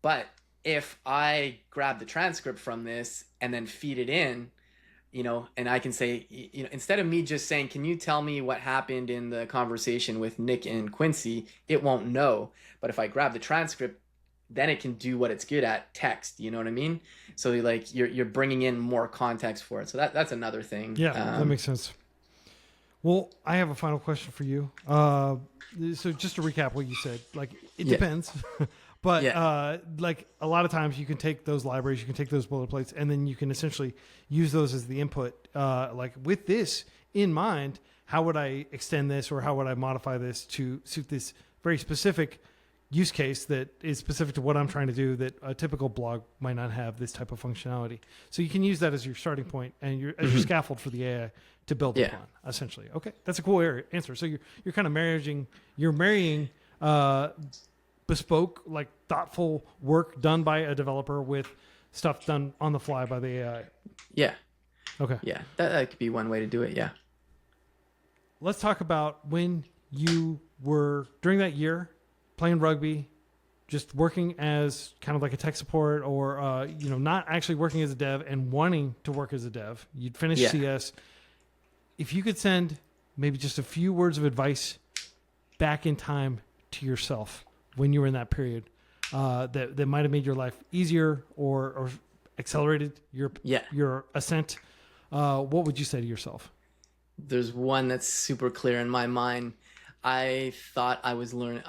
[SPEAKER 2] but if I grab the transcript from this and then feed it in, and I can say, instead of me just saying, can you tell me what happened in the conversation with Nick and Quincy, it won't know. But if I grab the transcript, then it can do what it's good at, text, you know what I mean? So like you're bringing in more context for it. So that's another thing.
[SPEAKER 1] Yeah, that makes sense. Well, I have a final question for you. So just to recap what you said, like it depends. But like a lot of times you can take those libraries, you can take those boilerplates, and then you can essentially use those as the input. Like with this in mind, how would I extend this, or how would I modify this to suit this very specific use case that is specific to what I'm trying to do, that a typical blog might not have this type of functionality. So you can use that as your starting point and as your scaffold for the AI to build upon, essentially. Okay, that's a cool answer. So you're kind of marrying bespoke, like thoughtful work done by a developer with stuff done on the fly by the AI.
[SPEAKER 2] Yeah.
[SPEAKER 1] Okay.
[SPEAKER 2] Yeah, that could be one way to do it. Yeah.
[SPEAKER 1] Let's talk about when you were during that year playing rugby, just working as kind of like a tech support or, not actually working as a dev and wanting to work as a dev. You'd finish CS. If you could send maybe just a few words of advice back in time to yourself when you were in that period, that might have made your life easier or accelerated your ascent, what would you say to yourself?
[SPEAKER 2] There's one that's super clear in my mind. I thought I was learning.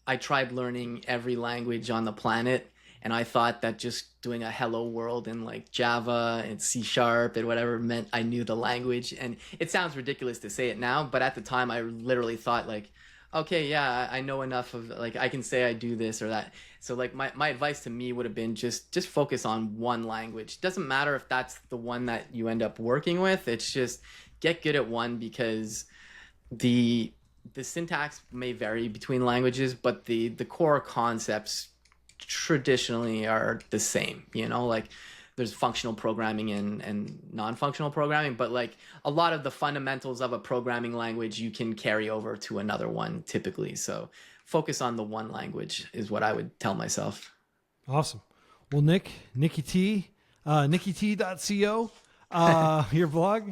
[SPEAKER 2] I tried learning every language on the planet, and I thought that just doing a hello world in like Java and C# and whatever meant I knew the language. And it sounds ridiculous to say it now, but at the time I literally thought like, okay, yeah, I know enough of, like, I can say I do this or that. So like my advice to me would have been just focus on one language. It doesn't matter if that's the one that you end up working with. It's just get good at one, because the syntax may vary between languages, but the core concepts traditionally are the same. Like there's functional programming and non-functional programming, but like a lot of the fundamentals of a programming language you can carry over to another one typically. So focus on the one language is what I would tell myself.
[SPEAKER 1] Awesome. Well, Nicky T, NickyT.co, your blog.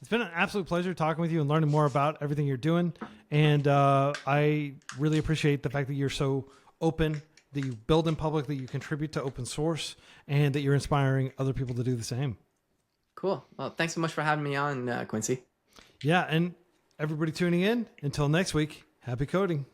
[SPEAKER 1] It's been an absolute pleasure talking with you and learning more about everything you're doing. And I really appreciate the fact that you're so open, that you build in public, that you contribute to open source, and that you're inspiring other people to do the same.
[SPEAKER 2] Cool. Well, thanks so much for having me on, Quincy.
[SPEAKER 1] Yeah, and everybody tuning in, until next week, happy coding.